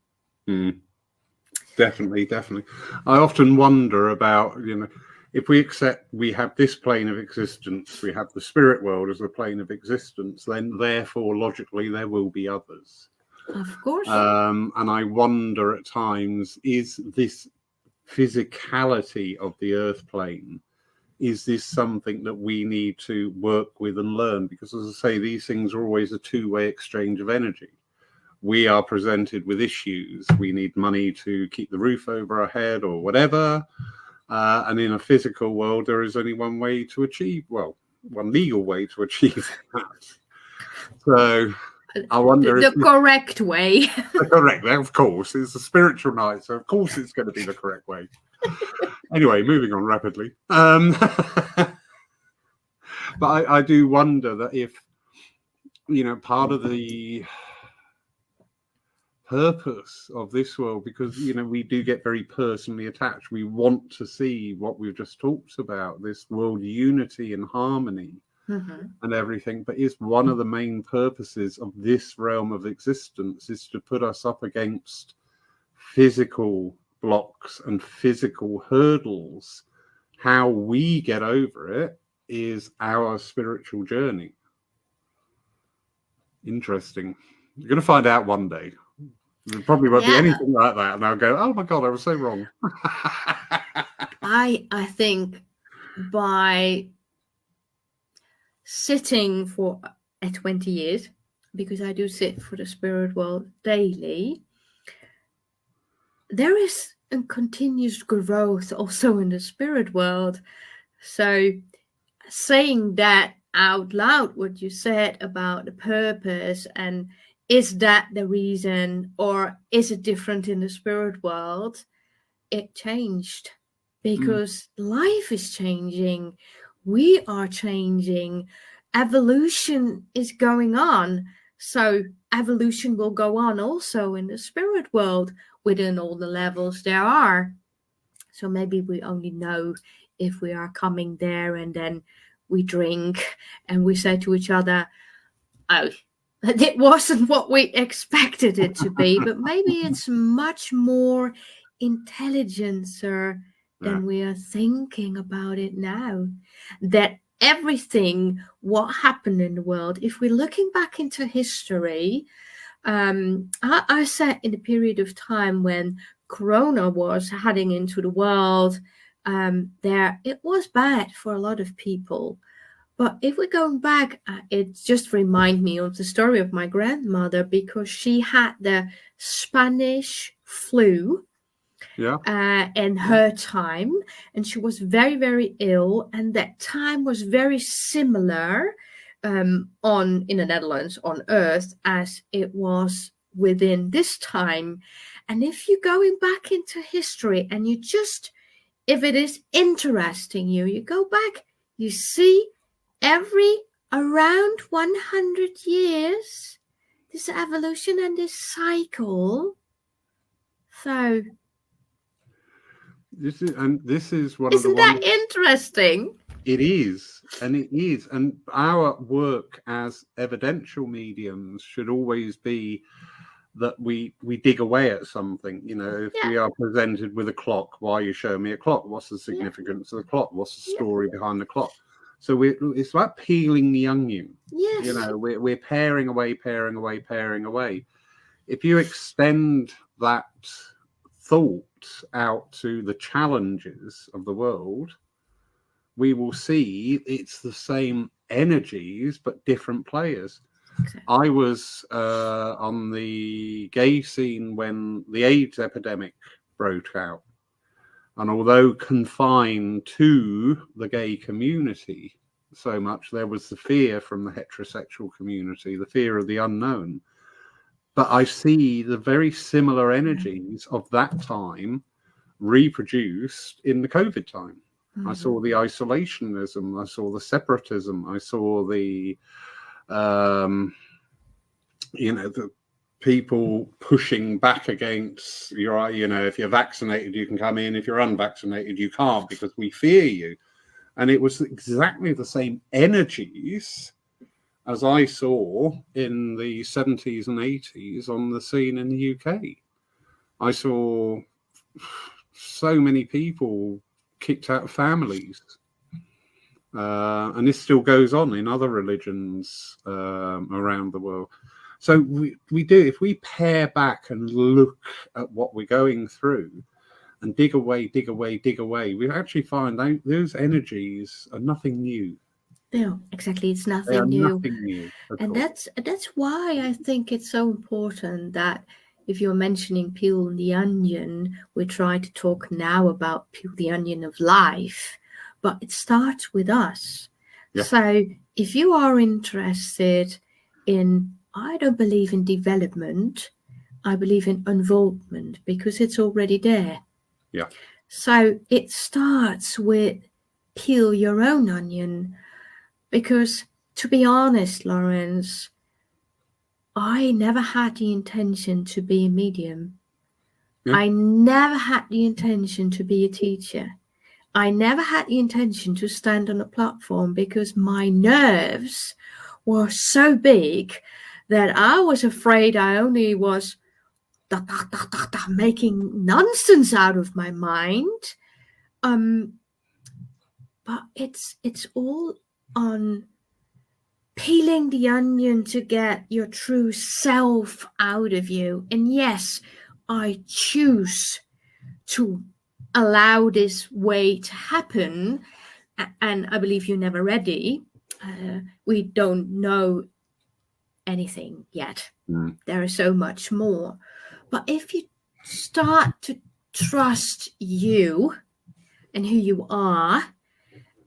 Speaker 1: Definitely. I often wonder about, if we accept we have this plane of existence, we have the spirit world as a plane of existence, then therefore logically there will be others.
Speaker 2: Of course.
Speaker 1: And I wonder at times, is this physicality of the earth plane, is this something that we need to work with and learn? Because as I say, these things are always a two-way exchange of energy. We are presented with issues. We need money to keep the roof over our head or whatever. And in a physical world, there is only one way to achieve, one legal way to achieve that. So I wonder
Speaker 2: the correct way.
Speaker 1: Correct, of course. It's a spiritual night, so of course it's going to be the correct way. Anyway, moving on rapidly. But I do wonder that if, part of the purpose of this world, because, we do get very personally attached. We want to see what we've just talked about, this world unity and harmony. And everything, but is one of the main purposes of this realm of existence is to put us up against physical blocks and physical hurdles. How we get over it is our spiritual journey. Interesting. You're going to find out one day. There probably won't be anything like that, and I'll go, oh my God, I was so wrong.
Speaker 2: I think by sitting for 20 years, because I do sit for the spirit world daily, there is a continuous growth also in the spirit world. So saying that out loud, what you said about the purpose, and is that the reason, or is it different in the spirit world? It changed because life is changing. We are changing. Evolution is going on. So evolution will go on also in the spirit world within all the levels there are. So maybe we only know if we are coming there, and then we drink and we say to each other, oh, it wasn't what we expected it to be. But maybe it's much more intelligencer than we are thinking about it now. That everything, what happened in the world, if we're looking back into history, I said in the period of time when Corona was heading into the world, it was bad for a lot of people. But if we're going back, it just reminds me of the story of my grandmother, because she had the Spanish flu in her time, and she was very, very ill, and that time was very similar in the Netherlands on Earth as it was within this time. And if you're going back into history and you just, if it is interesting you go back, you see every around 100 years this evolution and this cycle. So
Speaker 1: this is one
Speaker 2: isn't
Speaker 1: of the
Speaker 2: that interesting?
Speaker 1: It is. And our work as evidential mediums should always be that we dig away at something. If we are presented with a clock, why are you showing me a clock? What's the significance of the clock? What's the story behind the clock? So it's like peeling the onion.
Speaker 2: Yes.
Speaker 1: We're paring away. If you extend that thought out to the challenges of the world, we will see it's the same energies but different players. Okay. I was on the gay scene when the AIDS epidemic broke out, and although confined to the gay community so much, there was the fear from the heterosexual community, the fear of the unknown. But I see the very similar energies of that time reproduced in the COVID time. I saw the isolationism, I saw the separatism, I saw the, the people pushing back against your, if you're vaccinated, you can come in. If you're unvaccinated, you can't because we fear you. And it was exactly the same energies as I saw in the 70s and 80s on the scene in the UK. I saw so many people kicked out of families. And this still goes on in other religions around the world. So we do, if we pare back and look at what we're going through and dig away, we actually find out those energies are nothing new.
Speaker 2: No, exactly. It's nothing new.
Speaker 1: Nothing new
Speaker 2: and that's why I think it's so important that if you're mentioning peel the onion, we try to talk now about peel the onion of life, but it starts with us. Yeah. So if you are interested in, I don't believe in development, I believe in involvement because it's already there.
Speaker 1: Yeah.
Speaker 2: So it starts with peel your own onion. Because, to be honest, Lawrence, I never had the intention to be a medium. Yeah. I never had the intention to be a teacher. I never had the intention to stand on a platform because my nerves were so big that I was afraid I only was making nonsense out of my mind. But it's all on peeling the onion to get your true self out of you. And yes, I choose to allow this way to happen. And I believe you're never ready. We don't know anything yet. There is so much more. But if you start to trust you and who you are,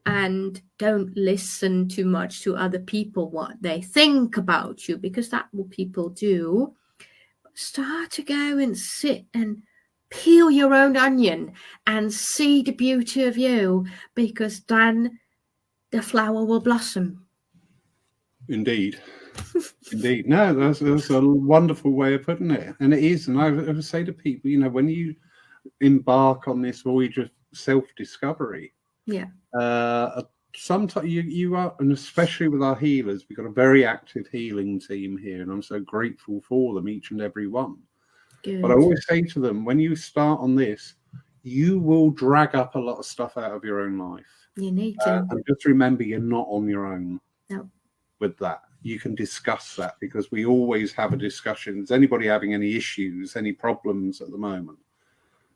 Speaker 2: and don't listen too much to other people, what they think about you, because that's what people do. Start to go and sit and peel your own onion and see the beauty of you, because then the flower will blossom.
Speaker 1: Indeed. Indeed. No, that's a wonderful way of putting it. And it is. And I would say to people, when you embark on this voyage of self-discovery,
Speaker 2: yeah.
Speaker 1: Sometimes you are, and especially with our healers, we've got a very active healing team here, and I'm so grateful for them, each and every one.
Speaker 2: Good.
Speaker 1: But I always say to them, when you start on this, you will drag up a lot of stuff out of your own life.
Speaker 2: You need to.
Speaker 1: And just remember, you're not on your own.
Speaker 2: No.
Speaker 1: With that. You can discuss that, because we always have a discussion. Is anybody having any issues, any problems at the moment?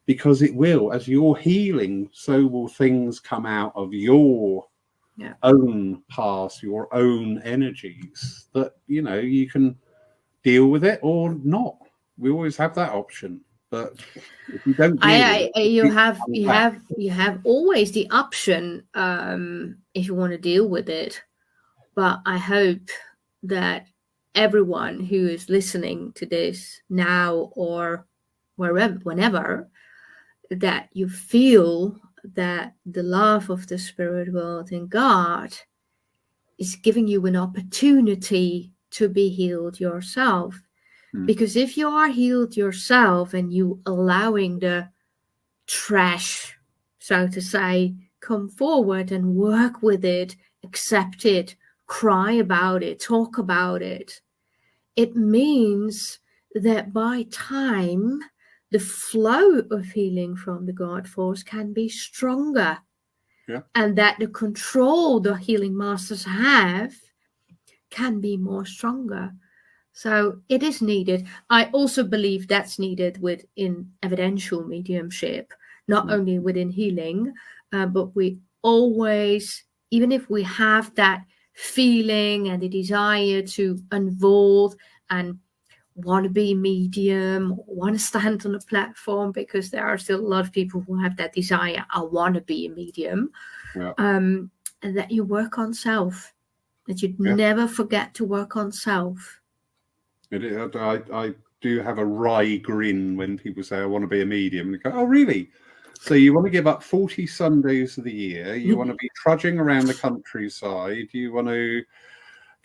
Speaker 1: Because it will, as you're healing, so will things come out of your own past, your own energies, that you can deal with it or not. We always have that option. But if you don't,
Speaker 2: you have always the option if you want to deal with it. But I hope that everyone who is listening to this now or whenever, that you feel that the love of the spirit world and God is giving you an opportunity to be healed yourself. Because if you are healed yourself and you allowing the trash, so to say, come forward and work with it, accept it, cry about it, talk about it, it means that by time the flow of healing from the God force can be stronger.
Speaker 1: Yeah.
Speaker 2: And that the control the healing masters have can be more stronger. So it is needed. I also believe that's needed within evidential mediumship, not only within healing, but we always, even if we have that feeling and the desire to involve and want to be medium, want to stand on a platform, because there are still a lot of people who have that desire, I want to be a medium, and that you work on self, that you never forget to work on self.
Speaker 1: I do have a wry grin when people say, I want to be a medium. And they go, oh, really? So you want to give up 40 Sundays of the year? You want to be trudging around the countryside? You want to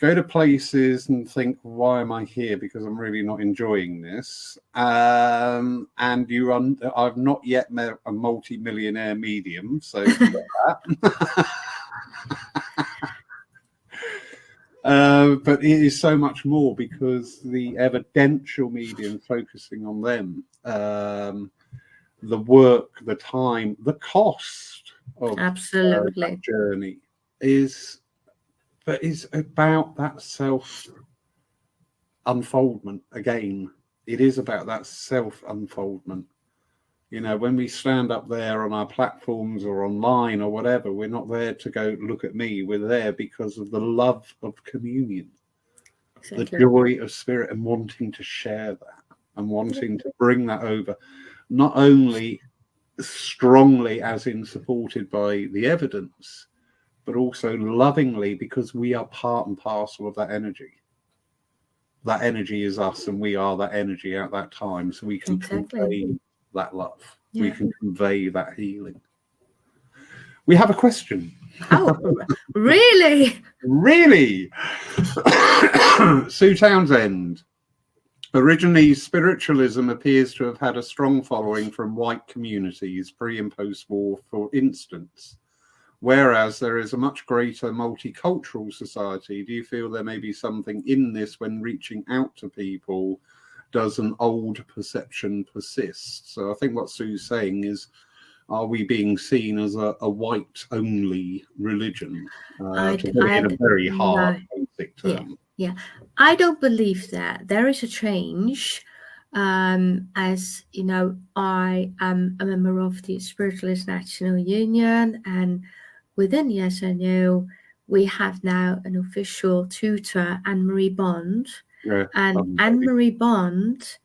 Speaker 1: go to places and think, why am I here? Because I'm really not enjoying this. And I've not yet met a multi-millionaire medium, so that. But it is so much more, because the evidential medium, focusing on them, the work, the time, the cost of that journey is about that self unfoldment again. It is about that self unfoldment. You know, when we stand up there on our platforms or online or whatever, we're not there to go, look at me. We're there because of the love of communion, the joy of spirit, and wanting to share that and wanting to bring that over, not only strongly as in supported by the evidence, but also lovingly, because we are part and parcel of that energy. That energy is us, and we are that energy at that time. So we can convey that love. Yeah. We can convey that healing. We have a question.
Speaker 2: Oh, really?
Speaker 1: Really? Sue Townsend. Originally, spiritualism appears to have had a strong following from white communities pre and post-war, for instance. Whereas there is a much greater multicultural society. Do you feel there may be something in this when reaching out to people? Does an old perception persist? So I think what Sue's saying is, are we being seen as a white-only religion? To put it in a very hard, basic term.
Speaker 2: Yeah, I don't believe that. There is a change. As you know, I am a member of the Spiritualist National Union, and within the CSNUt, we have now an official tutor, Anne-Marie Bond.
Speaker 1: Yeah,
Speaker 2: and Anne-Marie Bond,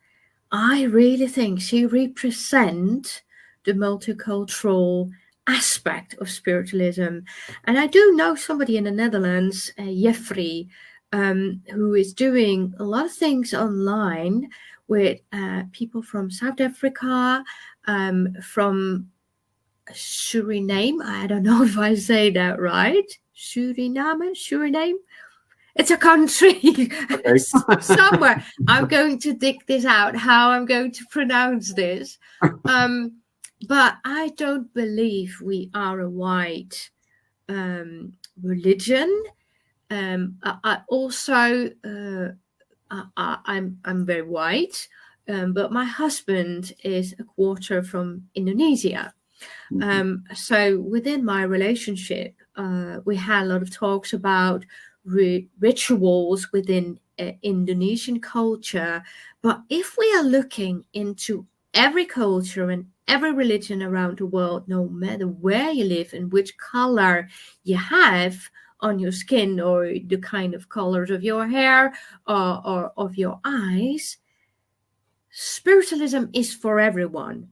Speaker 2: I really think she represents the multicultural aspect of spiritualism. And I do know somebody in the Netherlands, Jeffrey, who is doing a lot of things online with people from South Africa, from Suriname. I don't know if I say that right. Suriname. It's a country somewhere. I'm going to dig this out, how I'm going to pronounce this. But I don't believe we are a white religion. I also, I'm very white, but my husband is a quarter from Indonesia. So within my relationship, we had a lot of talks about rituals within Indonesian culture. But if we are looking into every culture and every religion around the world, no matter where you live and which color you have on your skin, or the kind of colors of your hair, or of your eyes, spiritualism is for everyone.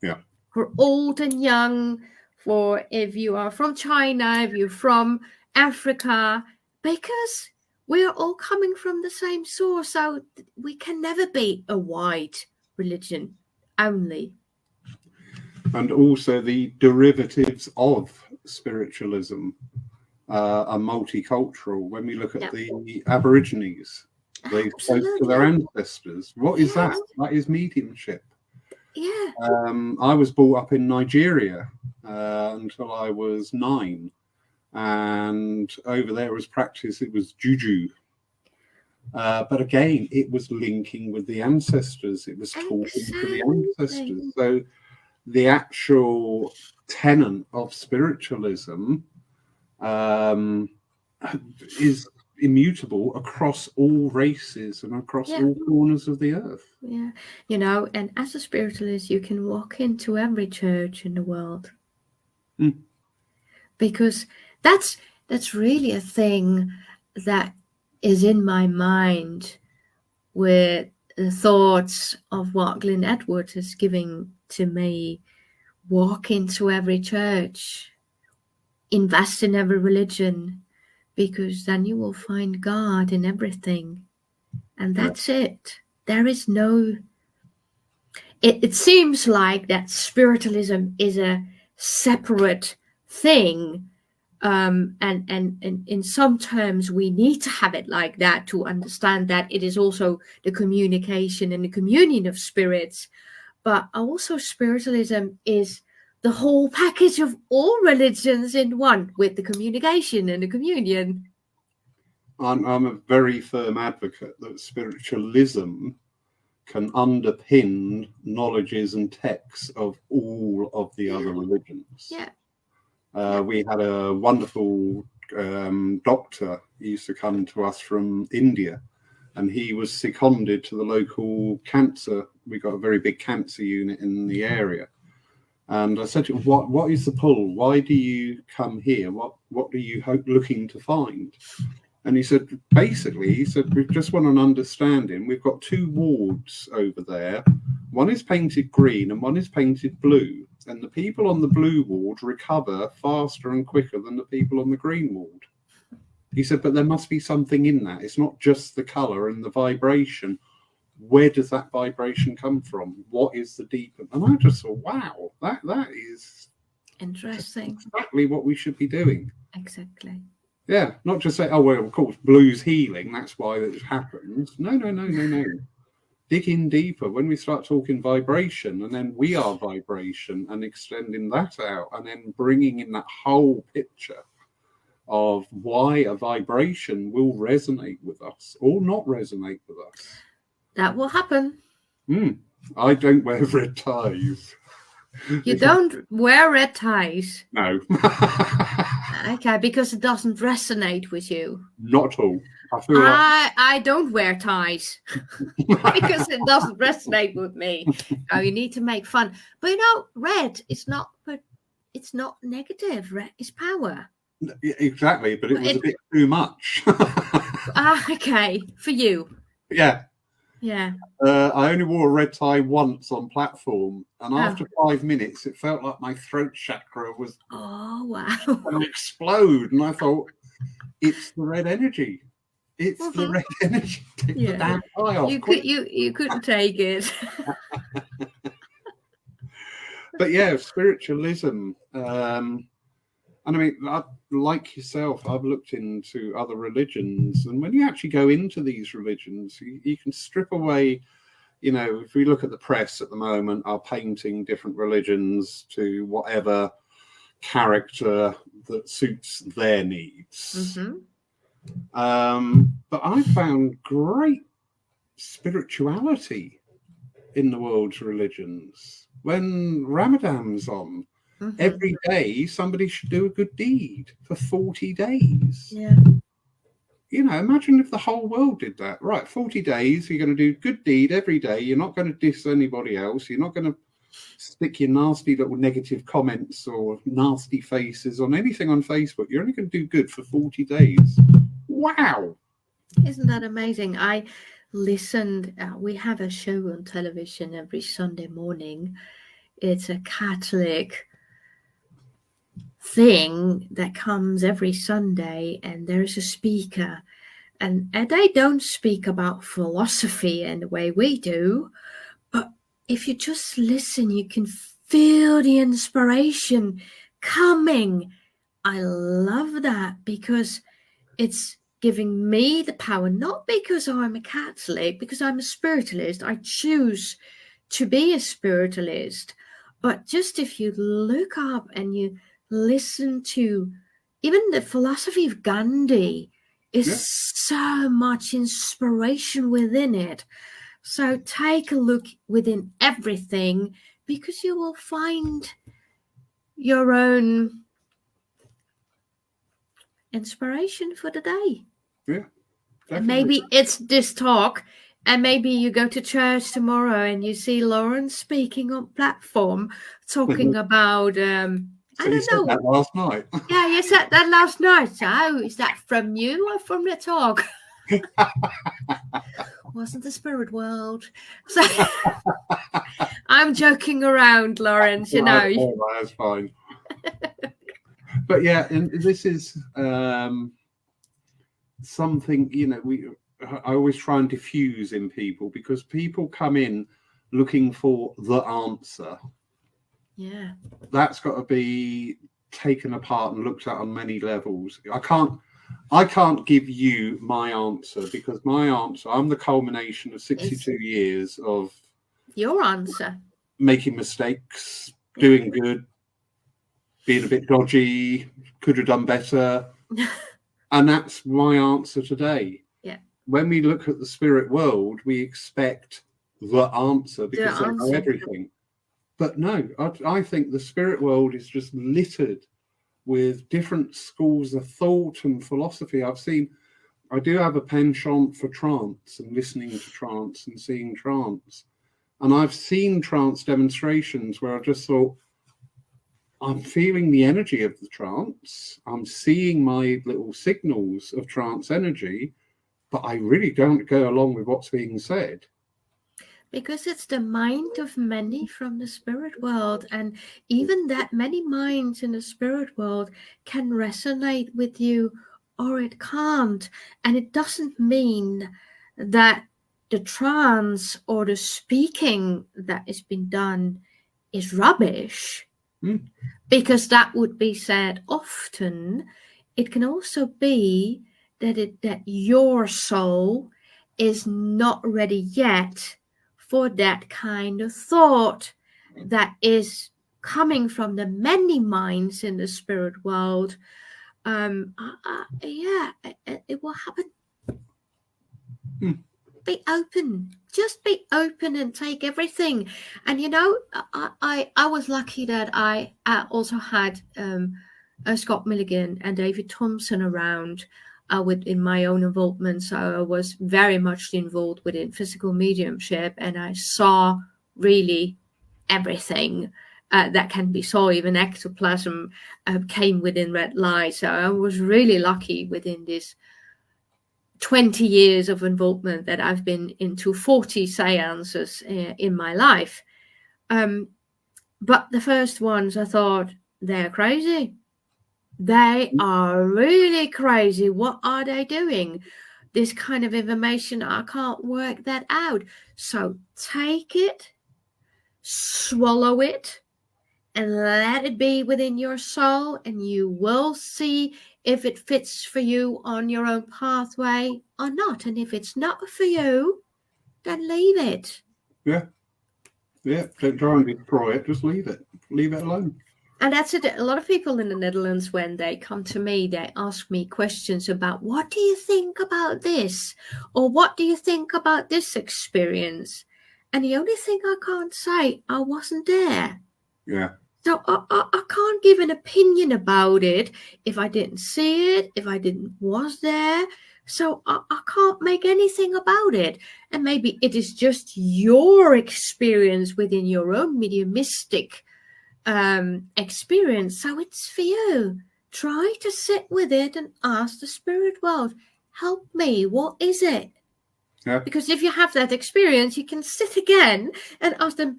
Speaker 1: Yeah.
Speaker 2: For old and young, for if you are from China, if you're from Africa, because we're all coming from the same source. So we can never be a white religion only.
Speaker 1: And also the derivatives of spiritualism are multicultural. When we look at the Aborigines, they spoke to their ancestors. What is that? That is mediumship.
Speaker 2: Yeah.
Speaker 1: I was brought up in Nigeria until I was 9. And over there was practice, it was juju. But again, it was linking with the ancestors. It was talking to the ancestors. So the actual tenet of spiritualism is immutable across all races and across all corners of the earth.
Speaker 2: Yeah, you know, and as a spiritualist, you can walk into every church in the world. Because that's really a thing that is in my mind with the thoughts of what Glyn Edwards is giving to me. Walk into every church, invest in every religion, because then you will find God in everything. And that's it. There is no... It seems like that spiritualism is a separate thing, And in some terms, we need to have it like that to understand that it is also the communication and the communion of spirits. But also spiritualism is the whole package of all religions in one, with the communication and the communion.
Speaker 1: I'm a very firm advocate that spiritualism can underpin knowledges and texts of all of the other religions.
Speaker 2: Yeah.
Speaker 1: We had a wonderful doctor who used to come to us from India, and he was seconded to the local cancer. We got a very big cancer unit in the area. And I said to him, what is the pull? Why do you come here? What are you looking to find? And he said, basically, we just want an understanding. We've got 2 wards over there. One is painted green and one is painted blue. And the people on the blue ward recover faster and quicker than the people on the green ward. He said, but there must be something in that. It's not just the colour and the vibration. Where does that vibration come from? What is the deep? And I just thought, wow, that is
Speaker 2: interesting.
Speaker 1: Exactly what we should be doing.
Speaker 2: Exactly.
Speaker 1: Yeah, not just say, oh, well, of course, blue's healing. That's why it happens. No. Dig in deeper. When we start talking vibration, and then we are vibration, and extending that out, and then bringing in that whole picture of why a vibration will resonate with us or not resonate with us.
Speaker 2: That will happen.
Speaker 1: I don't wear red ties.
Speaker 2: You don't wear red ties?
Speaker 1: No.
Speaker 2: Okay, because it doesn't resonate with you.
Speaker 1: Not at all.
Speaker 2: I don't wear ties because it doesn't resonate with me. Oh, you need to make fun. But red is not, but it's not negative. Red is power.
Speaker 1: Exactly, but it was a bit too much.
Speaker 2: Okay, for you.
Speaker 1: Yeah.
Speaker 2: Yeah.
Speaker 1: I only wore a red tie once on platform, and after 5 minutes, it felt like my throat chakra was going to explode. And I thought, it's the red energy. It's the red energy. Take the damn tie off.
Speaker 2: You couldn't take it.
Speaker 1: But yeah, spiritualism. And I mean, like yourself, I've looked into other religions, and when you actually go into these religions, you can strip away, if we look at the press at the moment, are painting different religions to whatever character that suits their needs. But I found great spirituality in the world's religions. When Ramadan's on, every day somebody should do a good deed for 40 days.
Speaker 2: Yeah.
Speaker 1: Imagine if the whole world did that. Right, 40 days, you're going to do good deed every day. You're not going to diss anybody else. You're not going to stick your nasty little negative comments or nasty faces on anything on Facebook. You're only going to do good for 40 days. Wow.
Speaker 2: Isn't that amazing? I listened. We have a show on television every Sunday morning. It's a Catholic thing that comes every Sunday, and there's a speaker, and they don't speak about philosophy in the way we do, but if you just listen, you can feel the inspiration coming. I love that because it's giving me the power, not because I'm a Catholic, because I'm a spiritualist. I choose to be a spiritualist. But just if you look up and you listen to even the philosophy of Gandhi, is so much inspiration within it. So take a look within everything, because you will find your own inspiration for the day.
Speaker 1: Yeah. Definitely.
Speaker 2: And maybe it's this talk, and maybe you go to church tomorrow and you see Lauren speaking on platform talking about I don't know.
Speaker 1: That last night.
Speaker 2: Yeah, you said that last night. So is that from you or from the talk? Wasn't the spirit world. So I'm joking around, Lawrence,
Speaker 1: That's fine. But yeah, and this is something, I always try and diffuse in people, because people come in looking for the answer.
Speaker 2: Yeah.
Speaker 1: That's got to be taken apart and looked at on many levels. I can't give you my answer, because my answer, I'm the culmination of 62 years of
Speaker 2: your answer,
Speaker 1: making mistakes, doing good, being a bit dodgy, could have done better. And that's my answer today.
Speaker 2: Yeah.
Speaker 1: When we look at the spirit world, we expect the answer because they know everything. But no, I think the spirit world is just littered with different schools of thought and philosophy. I do have a penchant for trance and listening to trance and seeing trance. And I've seen trance demonstrations where I just thought, I'm feeling the energy of the trance. I'm seeing my little signals of trance energy, but I really don't go along with what's being said.
Speaker 2: Because it's the mind of many from the spirit world. And even that many minds in the spirit world can resonate with you or it can't. And it doesn't mean that the trance or the speaking that has been done is rubbish. Because that would be said often. It can also be that your soul is not ready yet for that kind of thought that is coming from the many minds in the spirit world. It will happen. Be open. Just be open and take everything. And I was lucky that I also had Scott Milligan and David Thompson around within my own involvement. So I was very much involved within physical mediumship, and I saw really everything that can be saw. Even ectoplasm came within red light. So I was really lucky within this 20 years of involvement that I've been into 40 seances in my life. But the first ones, I thought, they're crazy. They are really crazy. What are they doing? This kind of information, I can't work that out. So take it, swallow it, and let it be within your soul, and you will see if it fits for you on your own pathway or not. And if it's not for you, then leave it.
Speaker 1: Yeah. Don't try and destroy it. Just leave it. Leave it alone.
Speaker 2: And that's it. A lot of people in the Netherlands, when they come to me, they ask me questions about, what do you think about this? Or what do you think about this experience? And the only thing I can't say, I wasn't there.
Speaker 1: Yeah.
Speaker 2: So I can't give an opinion about it if I didn't see it, if I was there. So I can't make anything about it. And maybe it is just your experience within your own mediumistic experience. So it's for you. Try to sit with it and ask the spirit world, help me, what is it?
Speaker 1: Yeah.
Speaker 2: Because if you have that experience, you can sit again and ask them,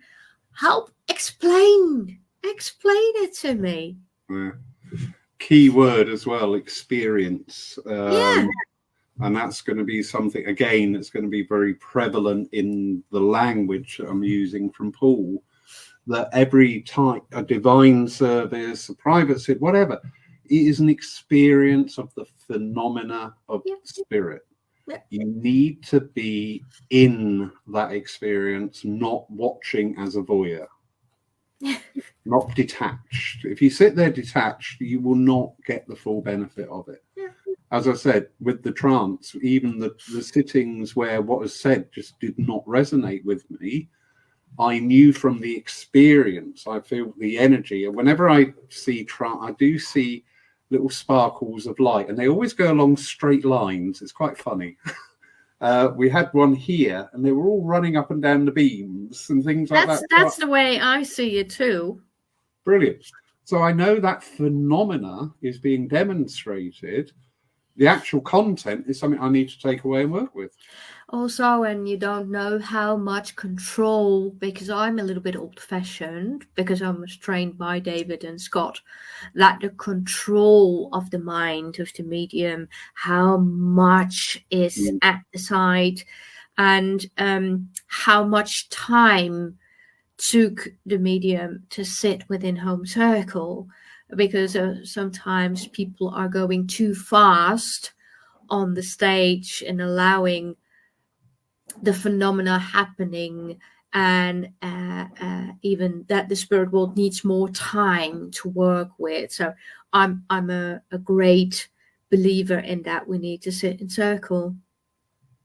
Speaker 2: help explain it to me.
Speaker 1: Yeah. Key word as well, experience. And that's going to be something, again, that's going to be very prevalent in the language that I'm using from Paul, that every type, a divine service, a private service, whatever, it is an experience of the phenomena of spirit. Yeah. You need to be in that experience, not watching as a voyeur. Not detached. If you sit there detached, you will not get the full benefit of it. Yeah. As I said, with the trance, even the sittings where what was said just did not resonate with me, I knew from the experience, I feel the energy. And whenever I see trance, I do see little sparkles of light, and they always go along straight lines. It's quite funny. We had one here, and they were all running up and down the beams and things like that.
Speaker 2: That's the way I see it too.
Speaker 1: Brilliant. So I know that phenomena is being demonstrated. The actual content is something I need to take away and work with.
Speaker 2: Also, and you don't know how much control, because I'm a little bit old-fashioned, because I was trained by David and Scott, that the control of the mind of the medium, how much is at the side, and how much time took the medium to sit within home circle. because sometimes people are going too fast on the stage and allowing the phenomena happening, and even that the spirit world needs more time to work with. So I'm a great believer in that. We need to sit in circle.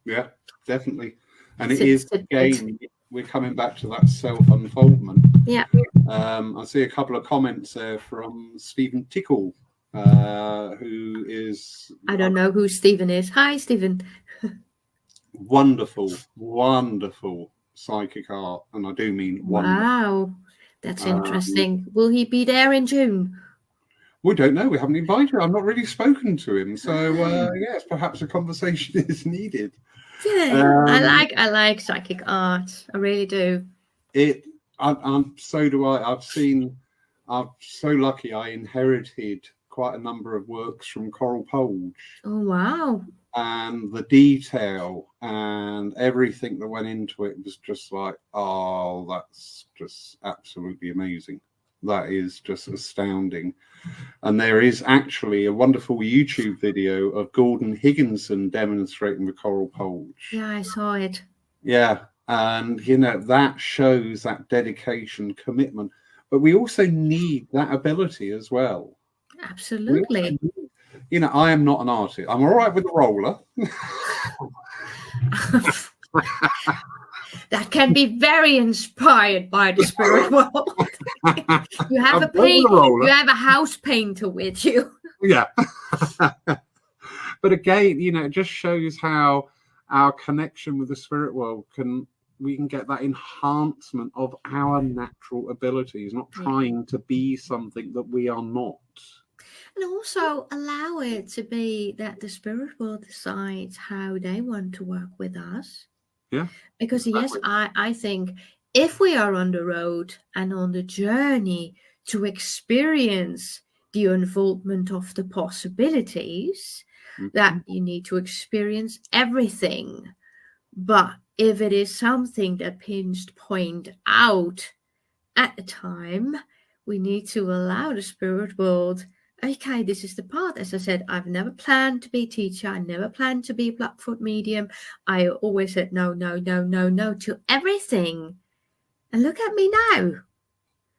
Speaker 1: Yeah, definitely. And it is, again, we're coming back to that self-unfoldment.
Speaker 2: Yeah.
Speaker 1: I see a couple of comments there from Stephen Tickle, who is...
Speaker 2: I don't know who Stephen is. Hi, Stephen.
Speaker 1: Wonderful psychic art. And I do mean wonderful.
Speaker 2: Wow, that's interesting. Will he be there in June?
Speaker 1: We don't know. We haven't invited him. I've not really spoken to him. So, yes, perhaps a conversation is needed.
Speaker 2: Yeah, I like psychic art. I really do.
Speaker 1: So do I. I'm so lucky I inherited quite a number of works from Coral Polge.
Speaker 2: Oh, wow.
Speaker 1: And the detail and everything that went into it was just like, oh, that's just absolutely amazing. That is just astounding. And there is actually a wonderful YouTube video of Gordon Higginson demonstrating the Coral Polge.
Speaker 2: Yeah, I saw it.
Speaker 1: Yeah. And, that shows that dedication, commitment. But we also need that ability as well.
Speaker 2: Absolutely.
Speaker 1: I am not an artist. I'm all right with the roller.
Speaker 2: That can be very inspired by the spirit world. You have you have a house painter with you.
Speaker 1: Yeah. But again, it just shows how our connection with the spirit world we can get that enhancement of our natural abilities, not trying to be something that we are not.
Speaker 2: And also allow it to be that the spirit world decides how they want to work with us.
Speaker 1: Yeah.
Speaker 2: Because yes, I think if we are on the road and on the journey to experience the unfoldment of the possibilities, that you need to experience everything. But if it is something that point out at the time, we need to allow the spirit world, okay, this is the path. As I said, I've never planned to be a teacher. I never planned to be a Blackfoot medium. I always said no to everything. And look at me now.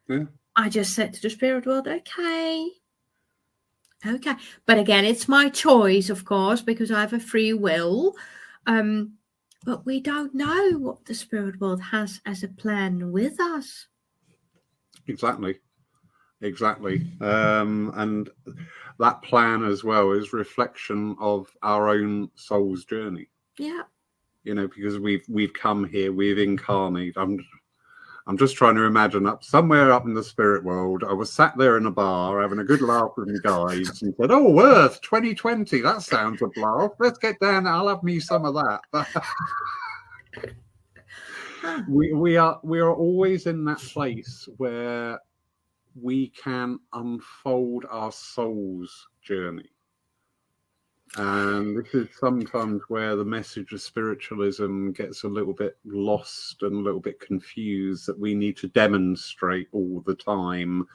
Speaker 1: Yeah.
Speaker 2: I just said to the spirit world, okay. But again, it's my choice, of course, because I have a free will. But we don't know what the spirit world has as a plan with us.
Speaker 1: Exactly. And that plan as well is reflection of our own soul's journey.
Speaker 2: Yeah.
Speaker 1: Because we've come here, we've incarnated. I'm just trying to imagine somewhere up in the spirit world. I was sat there in a bar having a good laugh with my guides and said, "Oh, Earth 2020, that sounds a blast. Let's get down. I'll have me some of that." We are always in that place where we can unfold our soul's journey. And this is sometimes where the message of spiritualism gets a little bit lost and a little bit confused, that we need to demonstrate all the time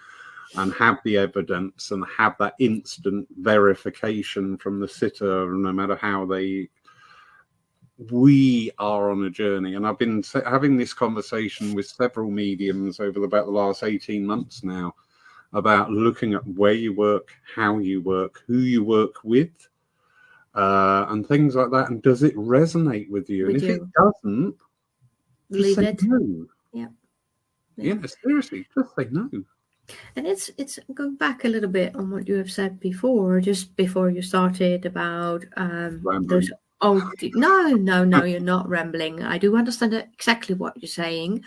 Speaker 1: and have the evidence and have that instant verification from the sitter, no matter how we are on a journey. And I've been having this conversation with several mediums over about the last 18 months now about looking at where you work, how you work, who you work with, and things like that. And does it resonate with you? And if it doesn't,
Speaker 2: leave it.
Speaker 1: No.
Speaker 2: Yeah.
Speaker 1: Seriously, just say no.
Speaker 2: And it's going back a little bit on what you have said before, just before you started about those. Oh no, you're not rambling. I do understand exactly what you're saying.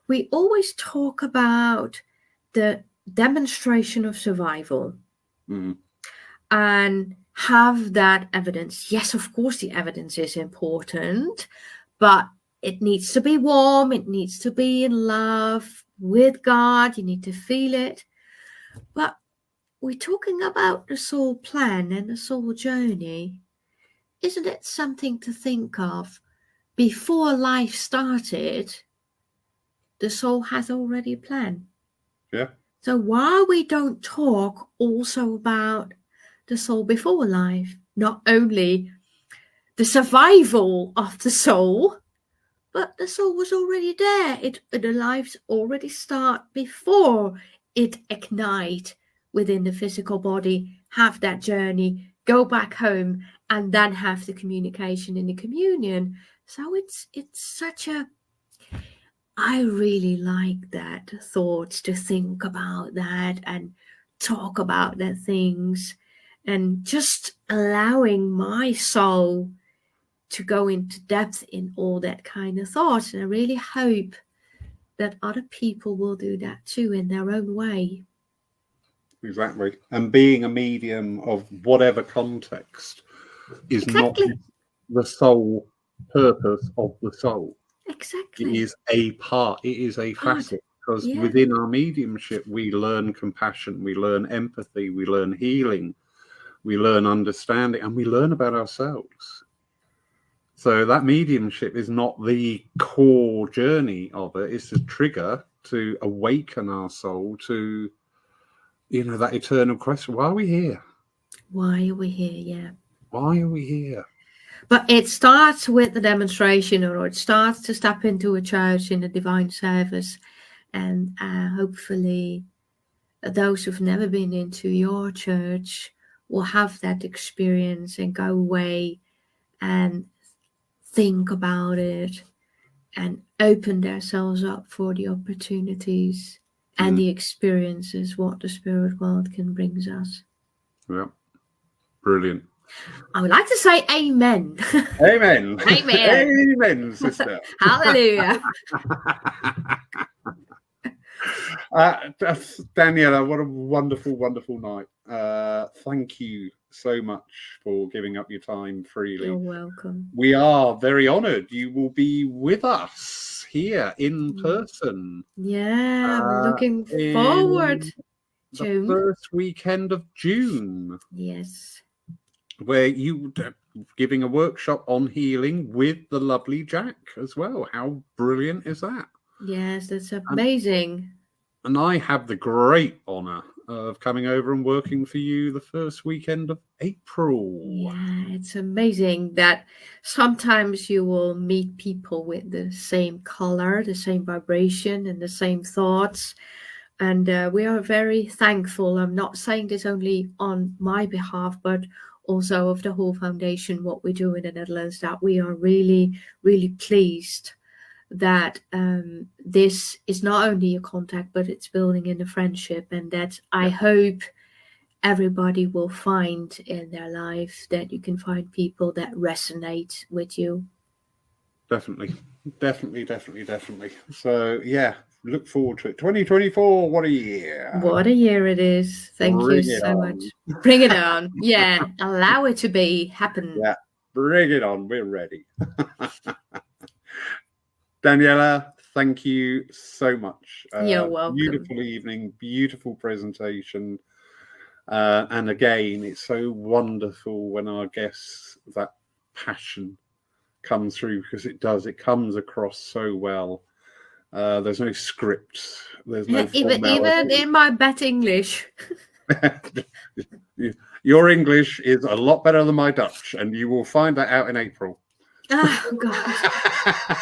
Speaker 2: We always talk about the demonstration of survival. And have that evidence. Yes, of course, the evidence is important, but it needs to be warm. It needs to be in love with God. You need to feel it. But we're talking about the soul plan and the soul journey. Isn't it something to think of? Before life started, the soul has already a plan.
Speaker 1: Yeah.
Speaker 2: So why we don't talk also about the soul before life, not only the survival of the soul, but the soul was already there. The lives already start before it ignite within the physical body, have that journey, go back home, and then have the communication in the communion. So it's such a, I really like that thought, to think about that and talk about the things, and just allowing my soul to go into depth in all that kind of thoughts. And I really hope that other people will do that too in their own way.
Speaker 1: Exactly. And being a medium of whatever context is
Speaker 2: Exactly.
Speaker 1: not the sole purpose of the soul.
Speaker 2: Exactly.
Speaker 1: It is a part, it is a facet, because within our mediumship, we learn compassion, we learn empathy, we learn healing, we learn understanding, and we learn about ourselves. So that mediumship is not the core journey of it. It's a trigger to awaken our soul to, that eternal question. Why are we here?
Speaker 2: Why are we here? Yeah.
Speaker 1: Why are we here?
Speaker 2: But it starts with the demonstration, or it starts to step into a church in a divine service. And hopefully those who've never been into your church will have that experience and go away and think about it and open themselves up for the opportunities and the experiences what the spirit world can bring us.
Speaker 1: Yeah, brilliant.
Speaker 2: I would like to say amen.
Speaker 1: Amen.
Speaker 2: Amen.
Speaker 1: Amen, sister.
Speaker 2: Hallelujah.
Speaker 1: Daniela, what a wonderful, wonderful night. Thank you so much for giving up your time freely.
Speaker 2: You're welcome.
Speaker 1: We are very honoured. You will be with us here in person.
Speaker 2: Yeah, I'm looking forward
Speaker 1: the
Speaker 2: to
Speaker 1: first weekend of June.
Speaker 2: Yes.
Speaker 1: Where you giving a workshop on healing with the lovely Jack as well. How brilliant is that?
Speaker 2: Yes, that's amazing.
Speaker 1: And I have the great honour of coming over and working for you the first weekend of April.
Speaker 2: Yeah, it's amazing that sometimes you will meet people with the same color, the same vibration, and the same thoughts. And we are very thankful. I'm not saying this only on my behalf, but also of the whole foundation, what we do in the Netherlands, that we are really, really pleased that this is not only a contact, but it's building in a friendship. And that I hope everybody will find in their life, that you can find people that resonate with you.
Speaker 1: Definitely. So yeah, look forward to it. 2024, what a year.
Speaker 2: What a year it is. Thank you so much. Bring it on. Yeah, allow it to be happen.
Speaker 1: Yeah, bring it on. We're ready. Daniela, thank you so much.
Speaker 2: You're welcome.
Speaker 1: Beautiful evening, beautiful presentation. And again, it's so wonderful when our guests, that passion comes through, because it comes across so well. There's no script. There's no
Speaker 2: even in my bad English.
Speaker 1: Your English is a lot better than my Dutch, and you will find that out in April.
Speaker 2: Oh God.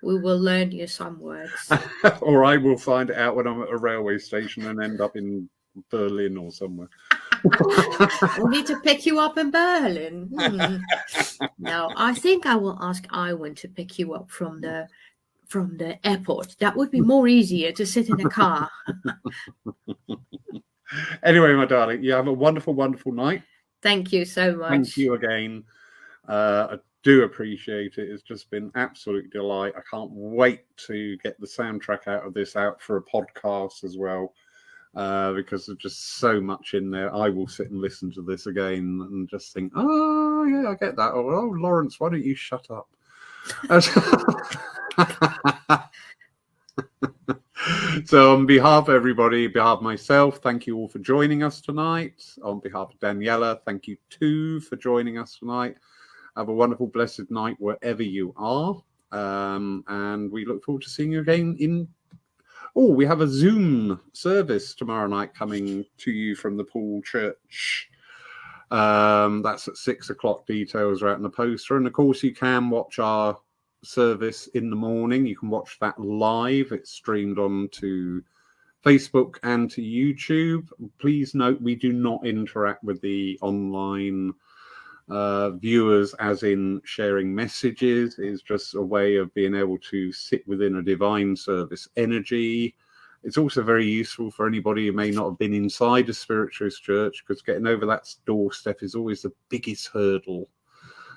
Speaker 2: We will learn you some words.
Speaker 1: Or I will find it out when I'm at a railway station and end up in Berlin or somewhere.
Speaker 2: I need to pick you up in Berlin. No, I think I will ask Iwan to pick you up from the airport. That would be more easier to sit in a car.
Speaker 1: Anyway, my darling, you have a wonderful, wonderful night.
Speaker 2: Thank you so much.
Speaker 1: Thank you again. I do appreciate it. It's just been absolute delight. I can't wait to get the soundtrack out for a podcast as well, because there's just so much in there. I will sit and listen to this again and just think, oh yeah, I get that. Or, oh, Lawrence, why don't you shut up? So on behalf of everybody, on behalf of myself, thank you all for joining us tonight. On behalf of Daniela, thank you too for joining us tonight. Have a wonderful, blessed night wherever you are. And we look forward to seeing you again in Oh, we have a Zoom service tomorrow night coming to you from the Pool Church. That's at 6 o'clock. Details are out in the poster. And of course, you can watch our service in the morning. You can watch that live. It's streamed on to Facebook and to YouTube. Please note, we do not interact with the online viewers as in sharing messages. It's just a way of being able to sit within a divine service energy. It's also very useful for anybody who may not have been inside a spiritualist church, because getting over that doorstep is always the biggest hurdle.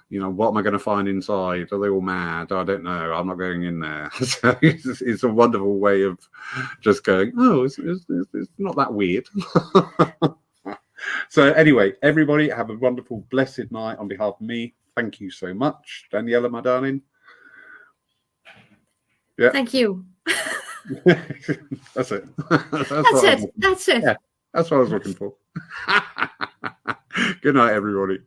Speaker 1: You know, what am I going to find inside? Are they all mad? I don't know. I'm not going in there. So it's a wonderful way of just going, oh, it's not that weird. So anyway, everybody have a wonderful, blessed night on behalf of me. Thank you so much. Daniela, my darling. Yeah.
Speaker 2: Thank you.
Speaker 1: That's it.
Speaker 2: That's it.
Speaker 1: Yeah, that's what I was looking for. Good night, everybody.